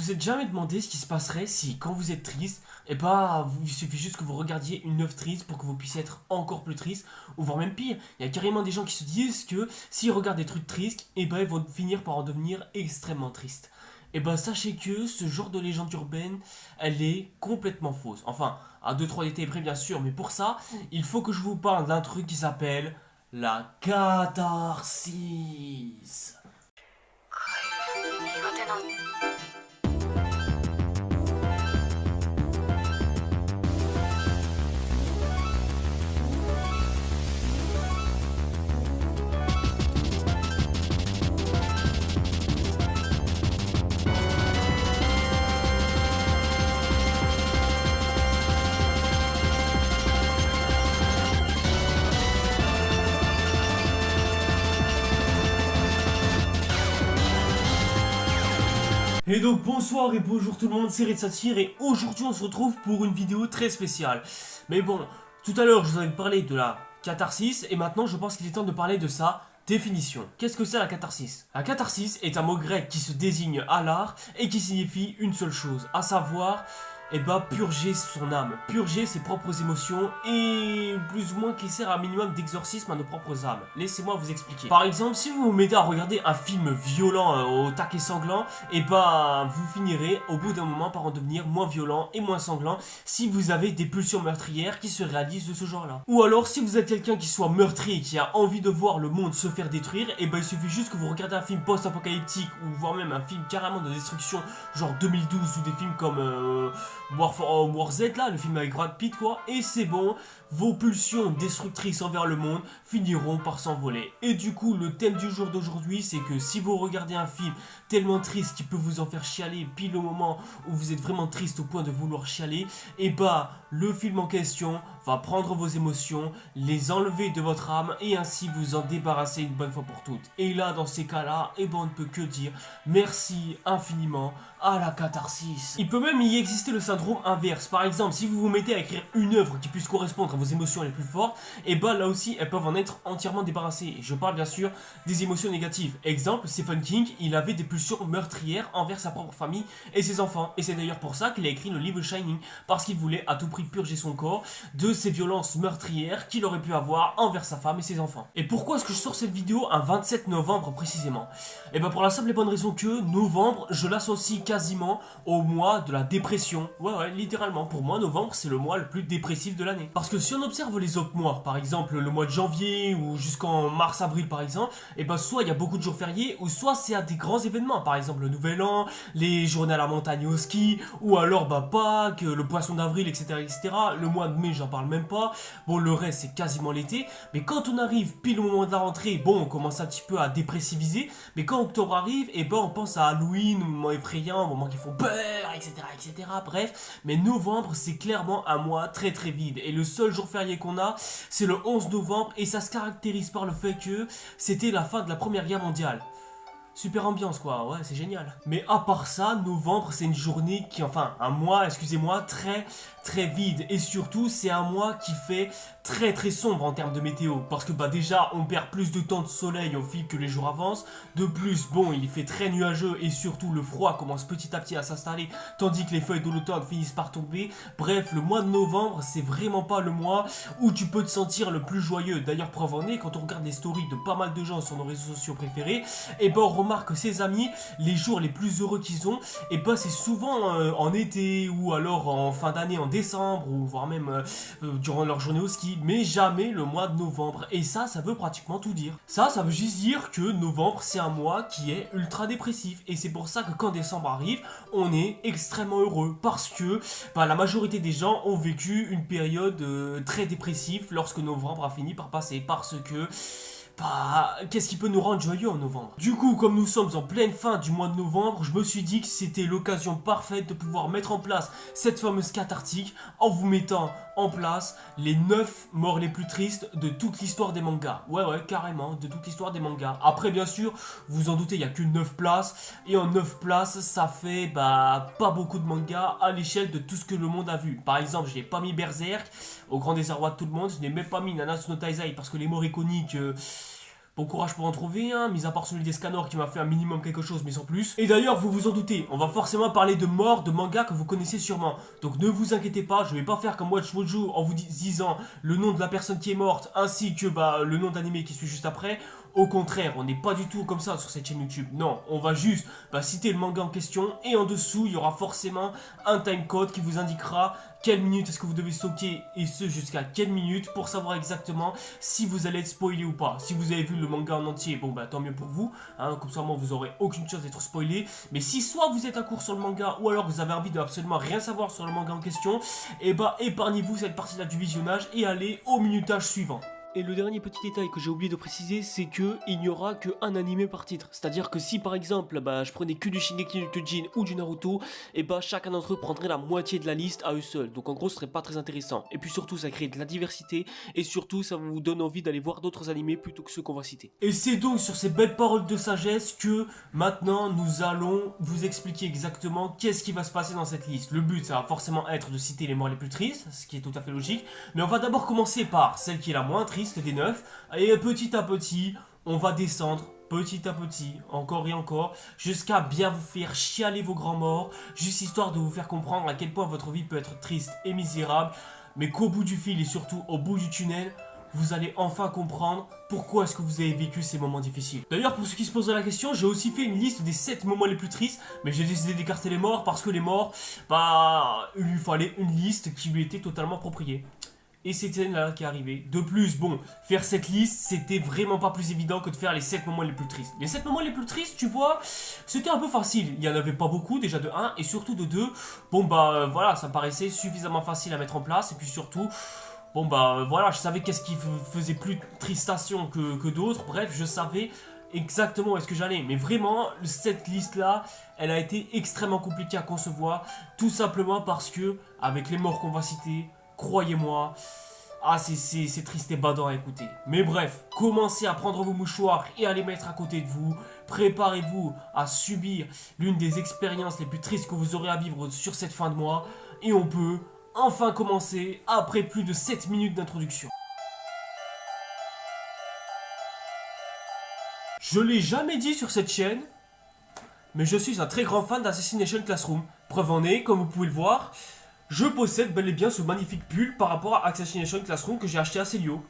vous êtes jamais demandé ce qui se passerait si, quand vous êtes triste, il suffit juste que vous regardiez une œuvre triste pour que vous puissiez être encore plus triste, ou voire même pire. Il y a carrément des gens qui se disent que s'ils regardent des trucs tristes, ils vont finir par en devenir extrêmement tristes. Sachez que ce genre de légende urbaine, elle est complètement fausse. Enfin, à 2-3 détails près bien sûr, mais pour ça, il faut que je vous parle d'un truc qui s'appelle la catharsis. Et donc bonsoir et bonjour tout le monde, c'est Red et aujourd'hui on se retrouve pour une vidéo très spéciale. Mais bon, tout à l'heure je vous avais parlé de la catharsis et maintenant je pense qu'il est temps de parler de sa définition. Qu'est-ce que c'est la catharsis? La catharsis est un mot grec qui se désigne à l'art et qui signifie une seule chose, à savoir purger son âme, purger ses propres émotions et plus ou moins qui sert à un minimum d'exorcisme à nos propres âmes. Laissez-moi vous expliquer. Par exemple, si vous vous mettez à regarder un film violent au taquet sanglant, vous finirez au bout d'un moment par en devenir moins violent et moins sanglant si vous avez des pulsions meurtrières qui se réalisent de ce genre-là. Ou alors, si vous êtes quelqu'un qui soit meurtrier et qui a envie de voir le monde se faire détruire, il suffit juste que vous regardez un film post-apocalyptique ou voire même un film carrément de destruction, genre 2012 ou des films comme War Z là, le film avec Brad Pitt quoi, et c'est bon, vos pulsions destructrices envers le monde finiront par s'envoler. Et du coup, le thème du jour d'aujourd'hui, c'est que si vous regardez un film tellement triste qui peut vous en faire chialer pile au moment où vous êtes vraiment triste au point de vouloir chialer, le film en question va prendre vos émotions, les enlever de votre âme et ainsi vous en débarrasser une bonne fois pour toutes. Et là, dans ces cas-là, on ne peut que dire merci infiniment à la catharsis. Il peut même y exister le syndrome inverse. Par exemple, si vous vous mettez à écrire une œuvre qui puisse correspondre à vos émotions les plus fortes, là aussi, elles peuvent en être entièrement débarrassées. Et je parle bien sûr des émotions négatives. Exemple, Stephen King, il avait des pulsions meurtrières envers sa propre famille et ses enfants. Et c'est d'ailleurs pour ça qu'il a écrit le livre Shining, parce qu'il voulait à tout prix purger son corps de ces violences meurtrières qu'il aurait pu avoir envers sa femme et ses enfants. Et pourquoi est-ce que je sors cette vidéo un 27 novembre précisément? Pour la simple et bonne raison que novembre, je l'associe quasiment au mois de la dépression. Ouais, littéralement, pour moi, novembre, c'est le mois le plus dépressif de l'année. Parce que si on observe les autres mois, par exemple le mois de janvier ou jusqu'en mars-avril par exemple, soit il y a beaucoup de jours fériés, ou soit c'est à des grands événements, par exemple le Nouvel An, les journées à la montagne au ski, ou alors Pâques, le poisson d'avril, etc. Le mois de mai, j'en parle même pas. Bon, le reste, c'est quasiment l'été. Mais quand on arrive pile au moment de la rentrée, on commence un petit peu à dépressiviser. Mais quand octobre arrive, on pense à Halloween, au moment effrayant, au moment qui font peur, etc. Bref, mais novembre, c'est clairement un mois très très vide. Et le seul jour férié qu'on a, c'est le 11 novembre. Et ça se caractérise par le fait que c'était la fin de la Première Guerre mondiale. Super ambiance quoi, ouais c'est génial. Mais à part ça, novembre c'est une journée un mois, excusez-moi, très très vide. Et surtout c'est un mois qui fait très très sombre en termes de météo. Parce que déjà on perd plus de temps de soleil au fil que les jours avancent. De plus, il fait très nuageux et surtout le froid commence petit à petit à s'installer. Tandis que les feuilles de l'automne finissent par tomber. Bref, le mois de novembre c'est vraiment pas le mois où tu peux te sentir le plus joyeux. D'ailleurs preuve en est, quand on regarde les stories de pas mal de gens sur nos réseaux sociaux préférés, on remarque que ses amis, les jours les plus heureux qu'ils ont, c'est souvent en été ou alors en fin d'année en décembre ou voire même durant leur journée au ski, mais jamais le mois de novembre. Et ça veut pratiquement tout dire. Ça veut juste dire que novembre c'est un mois qui est ultra dépressif et c'est pour ça que quand décembre arrive, on est extrêmement heureux parce que la majorité des gens ont vécu une période très dépressive lorsque novembre a fini par passer parce que qu'est-ce qui peut nous rendre joyeux en novembre? Du coup, comme nous sommes en pleine fin du mois de novembre, je me suis dit que c'était l'occasion parfaite de pouvoir mettre en place cette fameuse cathartique en vous mettant en place les 9 morts les plus tristes de toute l'histoire des mangas. Ouais, carrément, de toute l'histoire des mangas. Après, bien sûr, vous en doutez, il n'y a que 9 places. Et en 9 places, ça fait pas beaucoup de mangas à l'échelle de tout ce que le monde a vu. Par exemple, je n'ai pas mis Berserk, au grand désarroi de tout le monde. Je n'ai même pas mis Nanatsu no Taizai parce que les morts iconiques... Bon courage pour en trouver un, mis à part celui des Scanners qui m'a fait un minimum quelque chose mais sans plus. Et d'ailleurs vous vous en doutez, on va forcément parler de morts, de mangas que vous connaissez sûrement. Donc ne vous inquiétez pas, je vais pas faire comme Watch Mojo en vous disant le nom de la personne qui est morte ainsi que le nom d'anime qui suit juste après. Au contraire, on n'est pas du tout comme ça sur cette chaîne YouTube. Non, on va juste citer le manga en question et en dessous, il y aura forcément un timecode qui vous indiquera quelle minute est-ce que vous devez stocker et ce jusqu'à quelle minute pour savoir exactement si vous allez être spoilé ou pas. Si vous avez vu le manga en entier, bon tant mieux pour vous, hein, comme ça vous aurez aucune chance d'être spoilé. Mais si soit vous êtes à court sur le manga ou alors vous avez envie de absolument rien savoir sur le manga en question, et épargnez-vous cette partie-là du visionnage et allez au minutage suivant. Et le dernier petit détail que j'ai oublié de préciser, c'est que il n'y aura qu'un animé par titre. C'est-à-dire que si par exemple, je prenais que du Shingeki no Kyojin ou du Naruto, et chacun d'entre eux prendrait la moitié de la liste à eux seuls. Donc en gros, ce serait pas très intéressant. Et puis surtout, ça crée de la diversité, et surtout, ça vous donne envie d'aller voir d'autres animés plutôt que ceux qu'on va citer. Et c'est donc sur ces belles paroles de sagesse que maintenant, nous allons vous expliquer exactement qu'est-ce qui va se passer dans cette liste. Le but, ça va forcément être de citer les morts les plus tristes, ce qui est tout à fait logique. Mais on va d'abord commencer par celle qui est la moins triste des 9 et petit à petit on va descendre petit à petit, encore et encore, jusqu'à bien vous faire chialer vos grands morts, juste histoire de vous faire comprendre à quel point votre vie peut être triste et misérable, mais qu'au bout du fil et surtout au bout du tunnel, vous allez enfin comprendre pourquoi est-ce que vous avez vécu ces moments difficiles. D'ailleurs, pour ceux qui se poseraient la question, j'ai aussi fait une liste des 7 moments les plus tristes, mais j'ai décidé d'écarter les morts parce que les morts, il lui fallait une liste qui lui était totalement appropriée. Et c'était là qui est arrivé. De plus, faire cette liste, c'était vraiment pas plus évident que de faire les 7 moments les plus tristes. Les 7 moments les plus tristes, tu vois, c'était un peu facile. Il y en avait pas beaucoup, déjà de 1, et surtout de 2. Voilà, ça me paraissait suffisamment facile à mettre en place. Et puis surtout, voilà, je savais qu'est-ce qui faisait plus tristation que d'autres. Bref, je savais exactement où est-ce que j'allais. Mais vraiment, cette liste-là, elle a été extrêmement compliquée à concevoir. Tout simplement parce que, avec les morts qu'on va citer, croyez-moi, c'est triste et badant à écouter. Mais bref, commencez à prendre vos mouchoirs et à les mettre à côté de vous. Préparez-vous à subir l'une des expériences les plus tristes que vous aurez à vivre sur cette fin de mois. Et on peut enfin commencer après plus de 7 minutes d'introduction. Je l'ai jamais dit sur cette chaîne, mais je suis un très grand fan d'Assassination Classroom. Preuve en est, comme vous pouvez le voir, je possède bel et bien ce magnifique pull par rapport à Assassination Classroom que j'ai acheté à Célio.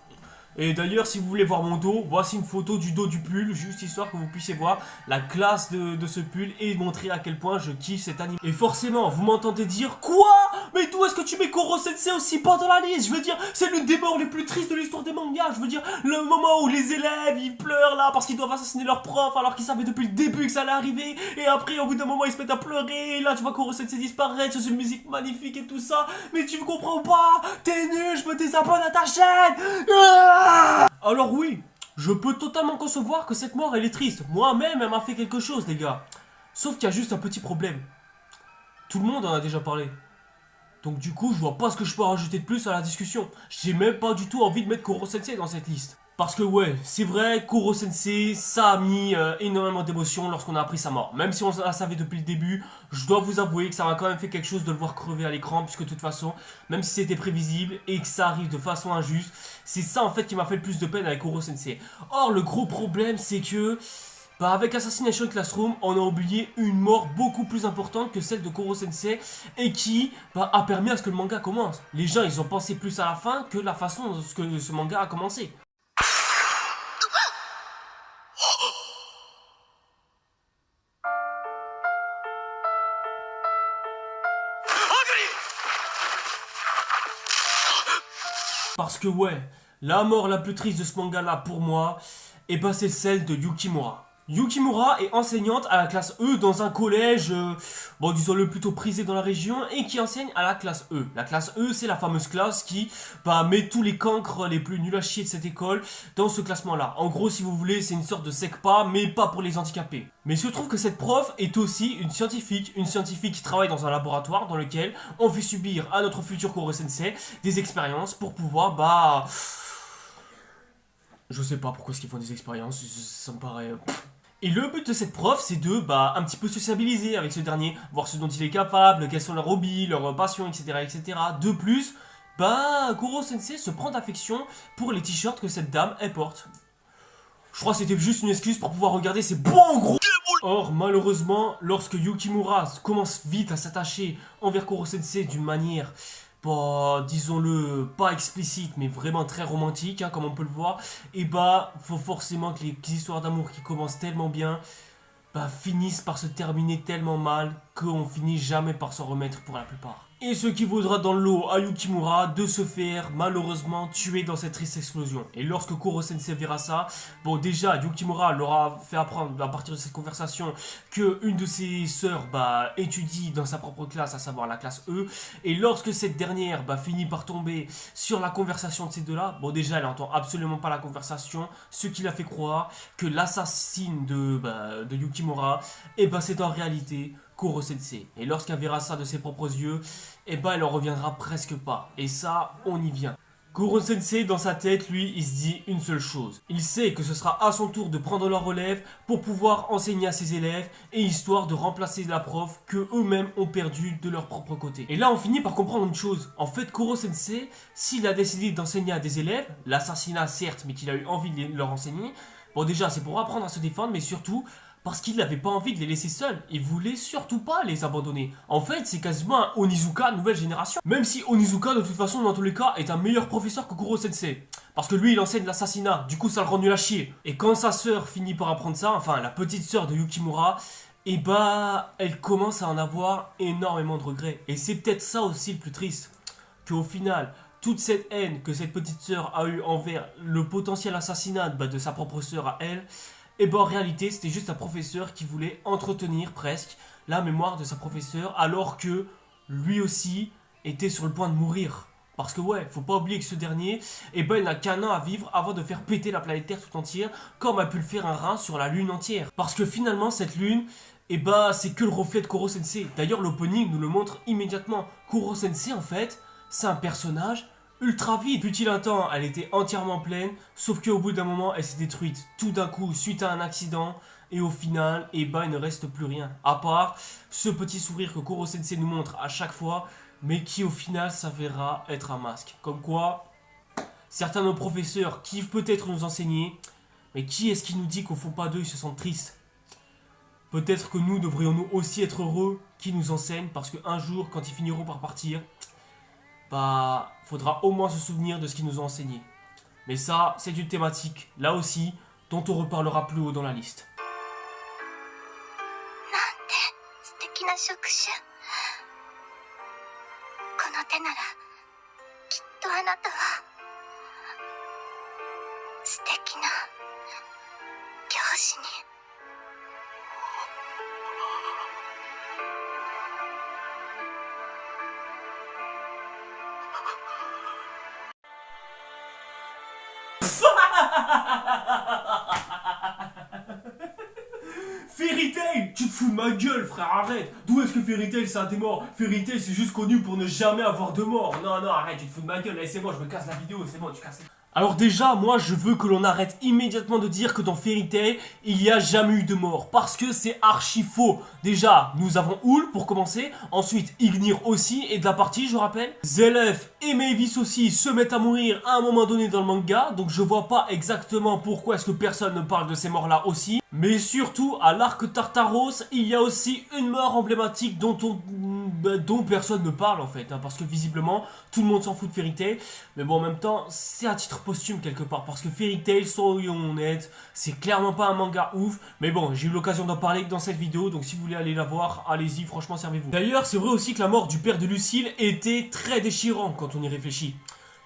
Et d'ailleurs, si vous voulez voir mon dos, voici une photo du dos du pull, juste histoire que vous puissiez voir la classe de ce pull et montrer à quel point je kiffe cet anime. Et forcément, vous m'entendez dire quoi? Mais d'où est-ce que tu mets Koro Sensei aussi pas dans la liste? Je veux dire, c'est l'une des morts les plus tristes de l'histoire des mangas. Je veux dire, le moment où les élèves ils pleurent là parce qu'ils doivent assassiner leur prof alors qu'ils savaient depuis le début que ça allait arriver. Et après, au bout d'un moment, ils se mettent à pleurer. Et là, tu vois Koro Sensei disparaître sur une musique magnifique et tout ça. Mais tu me comprends pas? T'es nul, je me désabonne à ta chaîne. Alors oui, je peux totalement concevoir que cette mort elle est triste. Moi-même, elle m'a fait quelque chose, les gars. Sauf qu'il y a juste un petit problème. Tout le monde en a déjà parlé. Donc du coup, je vois pas ce que je peux rajouter de plus à la discussion. J'ai même pas du tout envie de mettre Koro Sensei dans cette liste. Parce que ouais, c'est vrai, Koro Sensei, ça a mis énormément d'émotions lorsqu'on a appris sa mort. Même si on la savait depuis le début, je dois vous avouer que ça m'a quand même fait quelque chose de le voir crever à l'écran, puisque de toute façon, même si c'était prévisible et que ça arrive de façon injuste, c'est ça en fait qui m'a fait le plus de peine avec Koro Sensei. Or, le gros problème, c'est que avec Assassination Classroom, on a oublié une mort beaucoup plus importante que celle de Koro Sensei et qui a permis à ce que le manga commence. Les gens, ils ont pensé plus à la fin que la façon dont ce manga a commencé. Parce que ouais, la mort la plus triste de ce manga là pour moi, c'est celle de Yukimura. Yukimura est enseignante à la classe E dans un collège, disons-le plutôt prisé dans la région, et qui enseigne à la classe E. La classe E, c'est la fameuse classe qui met tous les cancres les plus nuls à chier de cette école dans ce classement-là. En gros, si vous voulez, c'est une sorte de SECPA, mais pas pour les handicapés. Mais il se trouve que cette prof est aussi une scientifique qui travaille dans un laboratoire dans lequel on fait subir à notre futur Koro Sensei des expériences pour pouvoir, je sais pas pourquoi est-ce qu'ils font des expériences, ça me paraît... Et le but de cette prof, c'est de un petit peu sociabiliser avec ce dernier, voir ce dont il est capable, quels sont leurs hobbies, leurs passions, etc. etc. De plus, Koro Sensei se prend d'affection pour les t-shirts que cette dame, elle porte. Je crois que c'était juste une excuse pour pouvoir regarder ces bons gros. Or, malheureusement, lorsque Yukimura commence vite à s'attacher envers Koro Sensei d'une manière, bah, disons-le, pas explicite, mais vraiment très romantique, hein, comme on peut le voir, et bah, faut forcément que les histoires d'amour qui commencent tellement bien, bah, finissent par se terminer tellement mal qu'on finit jamais par s'en remettre pour la plupart. Et ce qui vaudra dans le lot à Yukimura de se faire malheureusement tuer dans cette triste explosion. Et lorsque Koro Sensei verra ça, bon déjà Yukimura leur a fait apprendre à partir de cette conversation que une de ses sœurs bah, étudie dans sa propre classe, à savoir la classe E. Et lorsque cette dernière bah, finit par tomber sur la conversation de ces deux-là, bon déjà elle n'entend absolument pas la conversation, ce qui la fait croire que l'assassine de Yukimura, et bah, c'est en réalité Koro Sensei. Et lorsqu'elle verra ça de ses propres yeux, et bah elle en reviendra presque pas. Et ça, on y vient. Koro Sensei, dans sa tête, lui, il se dit une seule chose. Il sait que ce sera à son tour de prendre leur relève pour pouvoir enseigner à ses élèves et histoire de remplacer la prof que eux-mêmes ont perdu de leur propre côté. Et là, on finit par comprendre une chose. En fait, Koro Sensei, s'il a décidé d'enseigner à des élèves, l'assassinat certes, mais qu'il a eu envie de leur enseigner, bon déjà, c'est pour apprendre à se défendre, mais surtout parce qu'il n'avait pas envie de les laisser seuls. Il voulait surtout pas les abandonner. En fait, c'est quasiment un Onizuka nouvelle génération. Même si Onizuka, de toute façon, dans tous les cas, est un meilleur professeur que Koro Sensei. Parce que lui, il enseigne l'assassinat. Du coup, ça le rend nul à chier. Et quand sa sœur finit par apprendre ça, enfin, la petite sœur de Yukimura, et bah, elle commence à en avoir énormément de regrets. Et c'est peut-être ça aussi le plus triste. Qu'au final, toute cette haine que cette petite sœur a eue envers le potentiel assassinat de sa propre sœur à elle, et ben en réalité c'était juste un professeur qui voulait entretenir presque la mémoire de sa professeure alors que lui aussi était sur le point de mourir. Parce que ouais, faut pas oublier que ce dernier, eh ben il n'a qu'un an à vivre avant de faire péter la planète Terre tout entière comme a pu le faire un rein sur la lune entière. Parce que finalement cette lune, eh ben c'est que le reflet de Koro Sensei. D'ailleurs l'opening nous le montre immédiatement. Koro Sensei en fait, c'est un personnage ultra vite. Fut-il un temps, elle était entièrement pleine, sauf qu'au bout d'un moment, elle s'est détruite. Tout d'un coup, suite à un accident, et au final, eh ben, il ne reste plus rien. À part ce petit sourire que Koro Sensei nous montre à chaque fois, mais qui au final s'avérera être un masque. Comme quoi, certains de nos professeurs kiffent peut-être nous enseigner, mais qui est-ce qui nous dit qu'au fond pas d'eux, ils se sentent tristes? Peut-être que nous devrions-nous aussi être heureux qu'ils nous enseignent, parce qu'un jour, quand ils finiront par partir, bah, faudra au moins se souvenir de ce qu'ils nous ont enseigné. Mais ça, c'est une thématique, là aussi, dont on reparlera plus haut dans la liste. Fairy Tail, tu te fous de ma gueule, frère, arrête. D'où est-ce que Fairy Tail ça a des morts? Fairy Tail c'est juste connu pour ne jamais avoir de mort. Non, non, arrête, tu te fous de ma gueule. Allez, c'est bon, je me casse la vidéo, c'est bon, tu casses. Alors déjà, moi je veux que l'on arrête immédiatement de dire que dans Fairy Tail, il n'y a jamais eu de mort. Parce que c'est archi faux. Déjà, nous avons Houl pour commencer. Ensuite, Ignir aussi est de la partie, je rappelle. Zelef et Mavis aussi se mettent à mourir à un moment donné dans le manga. Donc je vois pas exactement pourquoi est-ce que personne ne parle de ces morts-là aussi. Mais surtout, à l'arc Tartaros, il y a aussi une mort emblématique dont personne ne parle en fait. Hein, parce que visiblement, tout le monde s'en fout de Fairy Tail. Mais bon, en même temps, c'est à titre posthume quelque part. Parce que Fairy Tail, soyons honnêtes, c'est clairement pas un manga ouf. Mais bon, j'ai eu l'occasion d'en parler dans cette vidéo. Donc si vous voulez aller la voir, allez-y, franchement, servez-vous. D'ailleurs, c'est vrai aussi que la mort du père de Lucille était très déchirant quand on y réfléchit.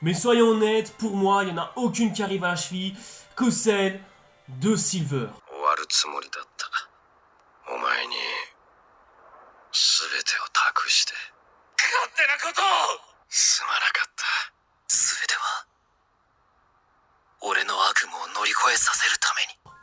Mais soyons honnêtes, pour moi, il n'y en a aucune qui arrive à la cheville que celle de Silver.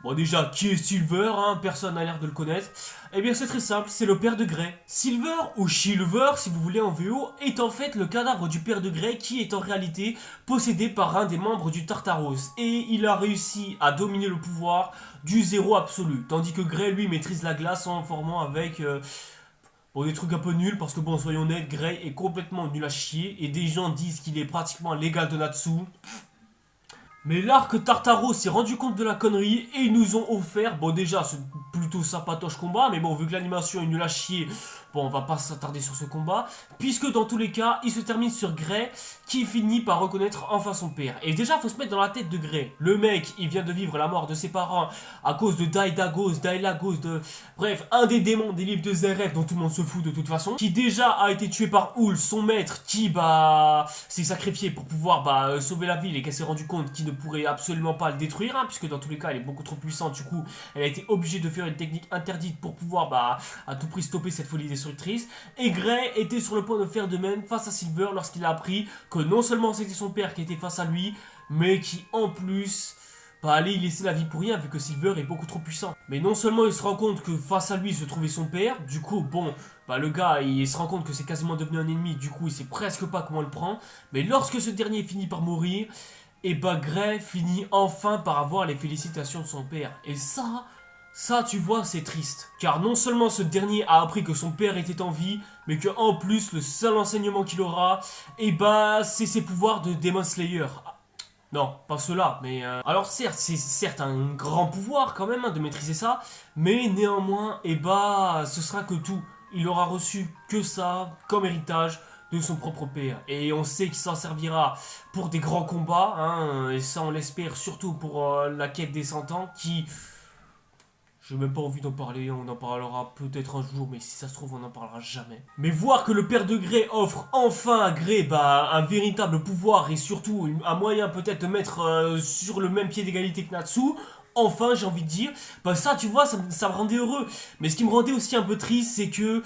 Bon déjà, qui est Silver, hein? Personne n'a l'air de le connaître. Eh bien c'est très simple, c'est le père de Grey. Silver, ou Silver si vous voulez en VO, est en fait le cadavre du père de Grey qui est en réalité possédé par un des membres du Tartaros. Et il a réussi à dominer le pouvoir du zéro absolu. Tandis que Grey lui maîtrise la glace en formant avec... Bon, des trucs un peu nuls parce que bon, soyons honnêtes, Grey est complètement nul à chier. Et des gens disent qu'il est pratiquement l'égal de Natsu. Mais l'arc Tartaro s'est rendu compte de la connerie et ils nous ont offert, bon déjà c'est plutôt sympatoche combat, mais bon vu que l'animation est nulle à chier, bon on va pas s'attarder sur ce combat, puisque dans tous les cas il se termine sur Gray qui finit par reconnaître enfin son père. Et déjà faut se mettre dans la tête de Gray, le mec il vient de vivre la mort de ses parents à cause de Dailagos, bref un des démons des livres de Zeref dont tout le monde se fout de toute façon, qui déjà a été tué par Houl, son maître, qui s'est sacrifié pour pouvoir sauver la ville et qu'elle s'est rendu compte qu'il ne pourrait absolument pas le détruire, hein, puisque dans tous les cas elle est beaucoup trop puissante, du coup elle a été obligée de faire une technique interdite pour pouvoir à tout prix stopper cette folie destructrice. Et Gray était sur le point de faire de même face à Silver lorsqu'il a appris que non seulement c'était son père qui était face à lui, mais qui en plus allait y laisser la vie pour rien vu que Silver est beaucoup trop puissant. Mais non seulement il se rend compte que face à lui se trouvait son père, du coup bon le gars il se rend compte que c'est quasiment devenu un ennemi, du coup il sait presque pas comment le prendre, mais lorsque ce dernier finit par mourir, et Gray finit enfin par avoir les félicitations de son père. Et ça tu vois c'est triste. Car non seulement ce dernier a appris que son père était en vie, mais que en plus le seul enseignement qu'il aura, c'est ses pouvoirs de Demon Slayer. Non, pas cela, mais alors certes, c'est certes un grand pouvoir quand même de maîtriser ça, mais néanmoins, ce sera que tout. Il aura reçu que ça comme héritage de son propre père. Et on sait qu'il s'en servira pour des grands combats, hein, et ça on l'espère surtout pour la quête des 100 ans qui... J'ai même pas envie d'en parler, on en parlera peut-être un jour, mais si ça se trouve on n'en parlera jamais. Mais voir que le père de Gray offre enfin à Gray un véritable pouvoir et surtout un moyen peut-être de mettre sur le même pied d'égalité que Natsu, enfin j'ai envie de dire, ça tu vois ça me rendait heureux. Mais ce qui me rendait aussi un peu triste c'est que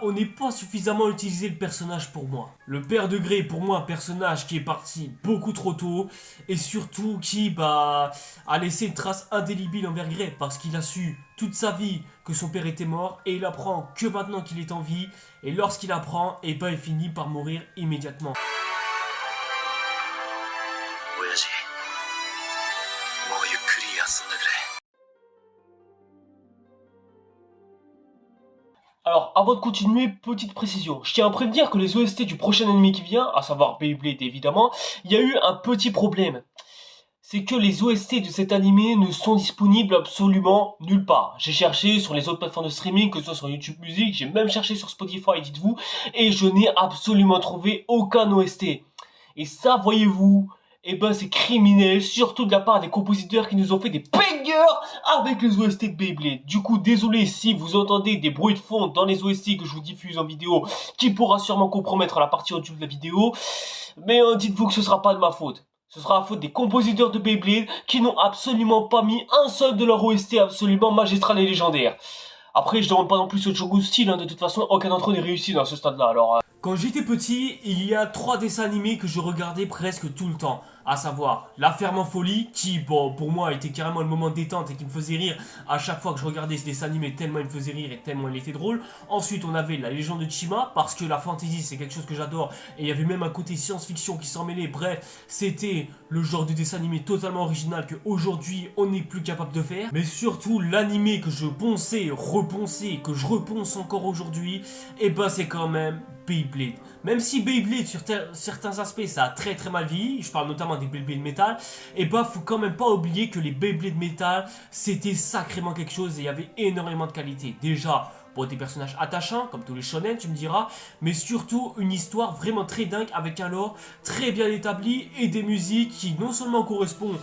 on n'est pas suffisamment utilisé le personnage pour moi. Le père de Gray pour moi un personnage qui est parti beaucoup trop tôt et surtout qui a laissé une trace indélébile envers Gray parce qu'il a su toute sa vie que son père était mort et il apprend que maintenant qu'il est en vie et lorsqu'il apprend il finit par mourir immédiatement. Alors, avant de continuer, petite précision. Je tiens à prévenir que les OST du prochain anime qui vient, à savoir Beyblade évidemment, il y a eu un petit problème. C'est que les OST de cet animé ne sont disponibles absolument nulle part. J'ai cherché sur les autres plateformes de streaming, que ce soit sur YouTube Music, j'ai même cherché sur Spotify, dites-vous, et je n'ai absolument trouvé aucun OST. Et ça, voyez-vous, c'est criminel, surtout de la part des compositeurs qui nous ont fait des bangers avec les OST de Beyblade. Du coup, désolé si vous entendez des bruits de fond dans les OST que je vous diffuse en vidéo, qui pourra sûrement compromettre la partie audio de la vidéo, mais dites-vous que ce sera pas de ma faute. Ce sera la faute des compositeurs de Beyblade qui n'ont absolument pas mis un seul de leurs OST absolument magistral et légendaire. Après, je demande pas non plus ce Chogu style, de toute façon, aucun d'entre eux n'est réussi dans ce stade-là, alors... Quand j'étais petit, il y a 3 dessins animés que je regardais presque tout le temps. À savoir, La Ferme en Folie, qui, pour moi, était carrément le moment de détente et qui me faisait rire à chaque fois que je regardais ce dessin animé, tellement il me faisait rire et tellement il était drôle. Ensuite, on avait La Légende de Chima, parce que la fantasy, c'est quelque chose que j'adore, et il y avait même un côté science-fiction qui s'en mêlait. Bref, c'était le genre de dessin animé totalement original qu'aujourd'hui, on n'est plus capable de faire. Mais surtout, l'animé que je ponçais, reponsais, que je reponce encore aujourd'hui, c'est quand même Beyblade. Même si Beyblade sur certains aspects ça a très très mal vieilli, je parle notamment des Beyblade Metal, faut quand même pas oublier que les Beyblade Metal c'était sacrément quelque chose et il y avait énormément de qualité. Déjà pour des personnages attachants comme tous les shonen tu me diras, mais surtout une histoire vraiment très dingue avec un lore très bien établi et des musiques qui non seulement correspondent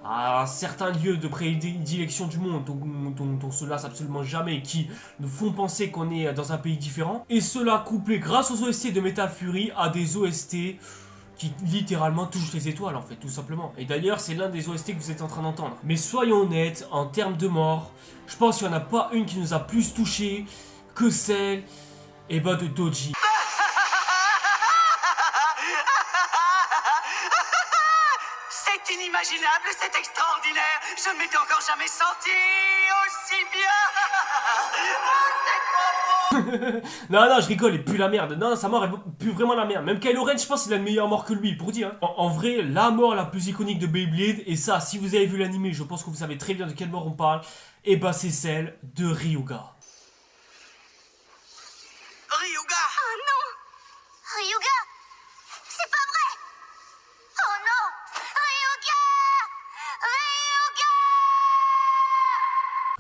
à certains lieux de prédilection du monde dont on se lasse absolument jamais et qui nous font penser qu'on est dans un pays différent. Et cela couplé grâce aux OST de Metal Fury à des OST qui littéralement touchent les étoiles en fait, tout simplement. Et d'ailleurs c'est l'un des OST que vous êtes en train d'entendre. Mais soyons honnêtes, en termes de mort, je pense qu'il n'y en a pas une qui nous a plus touché que celle de Doji. C'est inimaginable, c'est extraordinaire. Je ne m'étais encore jamais senti aussi bien. C'est trop beau. Non, je rigole, il pue la merde. Non, sa mort, elle pue vraiment la merde. Même Kylo Ren, je pense qu'il a une meilleure mort que lui, pour dire. En vrai, la mort la plus iconique de Beyblade, et ça, si vous avez vu l'anime, je pense que vous savez très bien de quelle mort on parle, c'est celle de Ryuga. Ryuga. Oh non, Ryuga, c'est pas vrai. Oh non, Ryuga.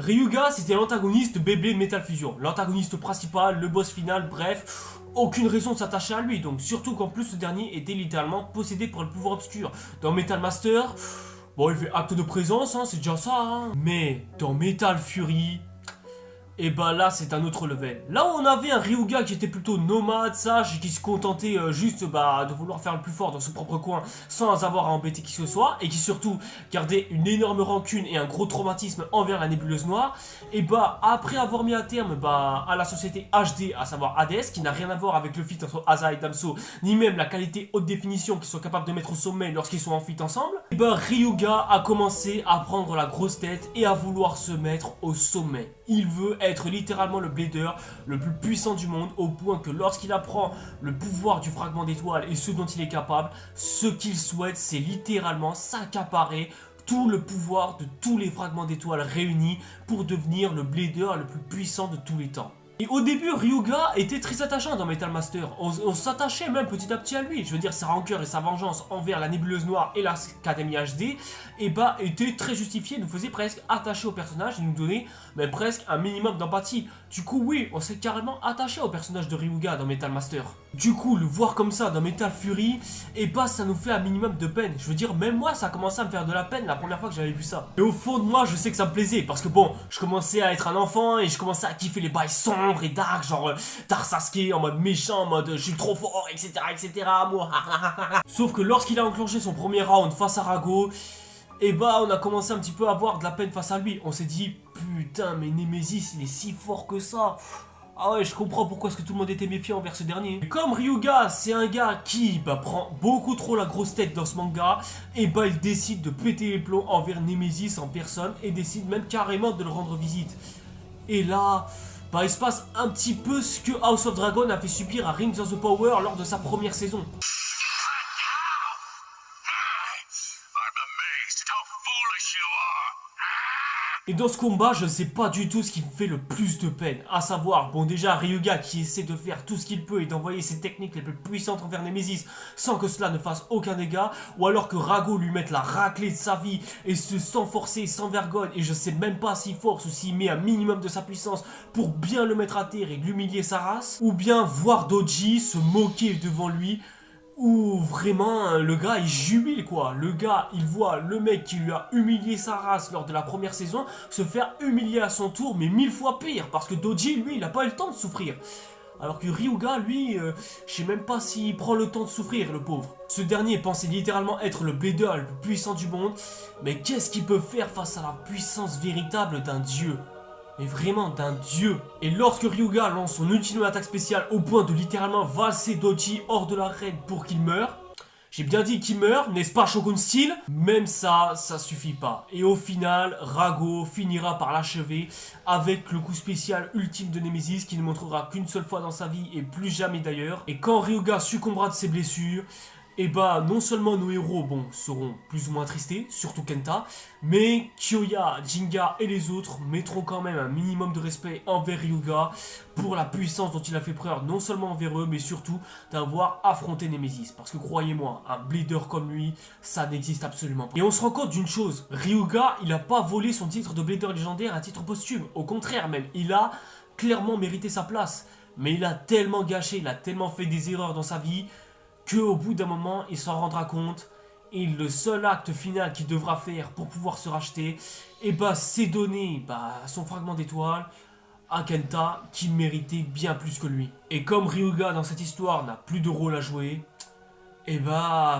Ryuga, c'était l'antagoniste de Beyblade Metal Fusion. L'antagoniste principal, le boss final, bref, aucune raison de s'attacher à lui. Donc surtout qu'en plus ce dernier était littéralement possédé par le pouvoir obscur. Dans Metal Master, bon il fait acte de présence, hein, c'est déjà ça. Hein. Mais dans Metal Fury... Et bah là c'est un autre level. Là où on avait un Ryuga qui était plutôt nomade, sage, et qui se contentait juste de vouloir faire le plus fort dans son propre coin sans avoir à embêter qui que ce soit, et qui surtout gardait une énorme rancune et un gros traumatisme envers la nébuleuse noire, et bah après avoir mis un terme à la société HD, à savoir Hades, qui n'a rien à voir avec le feat entre Asa et Damso, ni même la qualité haute définition qu'ils sont capables de mettre au sommet lorsqu'ils sont en feat ensemble, et bah Ryuga a commencé à prendre la grosse tête et à vouloir se mettre au sommet. Il veut être littéralement le blader le plus puissant du monde, au point que lorsqu'il apprend le pouvoir du fragment d'étoile et ce dont il est capable, ce qu'il souhaite c'est littéralement s'accaparer tout le pouvoir de tous les fragments d'étoiles réunis pour devenir le blader le plus puissant de tous les temps. Et au début, Ryuga était très attachant dans Metal Master. On s'attachait même petit à petit à lui. Je veux dire, sa rancœur et sa vengeance envers la nébuleuse noire et l'Académie HD, et bah, était très justifié, nous faisait presque attacher au personnage et nous donnait mais presque un minimum d'empathie. Du coup, oui, on s'est carrément attaché au personnage de Ryuga dans Metal Master. Du coup, le voir comme ça dans Metal Fury, et bah, ça nous fait un minimum de peine. Je veux dire, même moi, ça a commencé à me faire de la peine la première fois que j'avais vu ça. Et au fond de moi, je sais que ça me plaisait, parce que bon, je commençais à être un enfant et je commençais à kiffer les bails sombres et dark, genre Dark Sasuke en mode méchant, en mode je suis trop fort, etc. etc. moi. Sauf que lorsqu'il a enclenché son premier round face à Rago, et bah on a commencé un petit peu à avoir de la peine face à lui. On s'est dit putain mais Nemesis il est si fort que ça. Ah ouais je comprends pourquoi est-ce que tout le monde était méfiant envers ce dernier. Et comme Ryuga c'est un gars qui prend beaucoup trop la grosse tête dans ce manga, et bah il décide de péter les plombs envers Nemesis en personne et décide même carrément de le rendre visite. Et là... bah il se passe un petit peu ce que House of Dragon a fait subir à Rings of the Power lors de sa première saison. Et dans ce combat, je ne sais pas du tout ce qui me fait le plus de peine. À savoir, bon déjà, Ryuga qui essaie de faire tout ce qu'il peut et d'envoyer ses techniques les plus puissantes envers Nemesis sans que cela ne fasse aucun dégât. Ou alors que Rago lui mette la raclée de sa vie et se sent forcer sans vergogne. Et je sais même pas s'il force ou s'il met un minimum de sa puissance pour bien le mettre à terre et l'humilier sa race. Ou bien voir Doji se moquer devant lui. Où vraiment le gars il jubile quoi. Le gars il voit le mec qui lui a humilié sa race lors de la première saison se faire humilier à son tour mais 1000 fois pire. Parce que Doji lui il a pas eu le temps de souffrir. Alors que Ryuga lui je sais même pas s'il prend le temps de souffrir le pauvre. Ce dernier pensait littéralement être le blader le plus puissant du monde. Mais qu'est-ce qu'il peut faire face à la puissance véritable d'un dieu? Mais vraiment d'un dieu. Et lorsque Ryuga lance son ultime attaque spéciale au point de littéralement valser Doji hors de l'arène pour qu'il meure, j'ai bien dit qu'il meurt, n'est-ce pas Shogun Style? Même ça, ça suffit pas. Et au final, Rago finira par l'achever avec le coup spécial ultime de Nemesis qui ne montrera qu'une seule fois dans sa vie et plus jamais d'ailleurs. Et quand Ryuga succombera de ses blessures, et bah non seulement nos héros seront plus ou moins tristés, surtout Kenta, mais Kyoya, Jinga et les autres mettront quand même un minimum de respect envers Ryuga pour la puissance dont il a fait preuve non seulement envers eux mais surtout d'avoir affronté Nemesis. Parce que croyez-moi, un bleeder comme lui, ça n'existe absolument pas. Et on se rend compte d'une chose, Ryuga il a pas volé son titre de bleeder légendaire à titre posthume, au contraire même, il a clairement mérité sa place. Mais il a tellement gâché, il a tellement fait des erreurs dans sa vie qu'au bout d'un moment, il s'en rendra compte et le seul acte final qu'il devra faire pour pouvoir se racheter, et c'est donner son fragment d'étoile à Kenta qui méritait bien plus que lui. Et comme Ryuga dans cette histoire n'a plus de rôle à jouer, et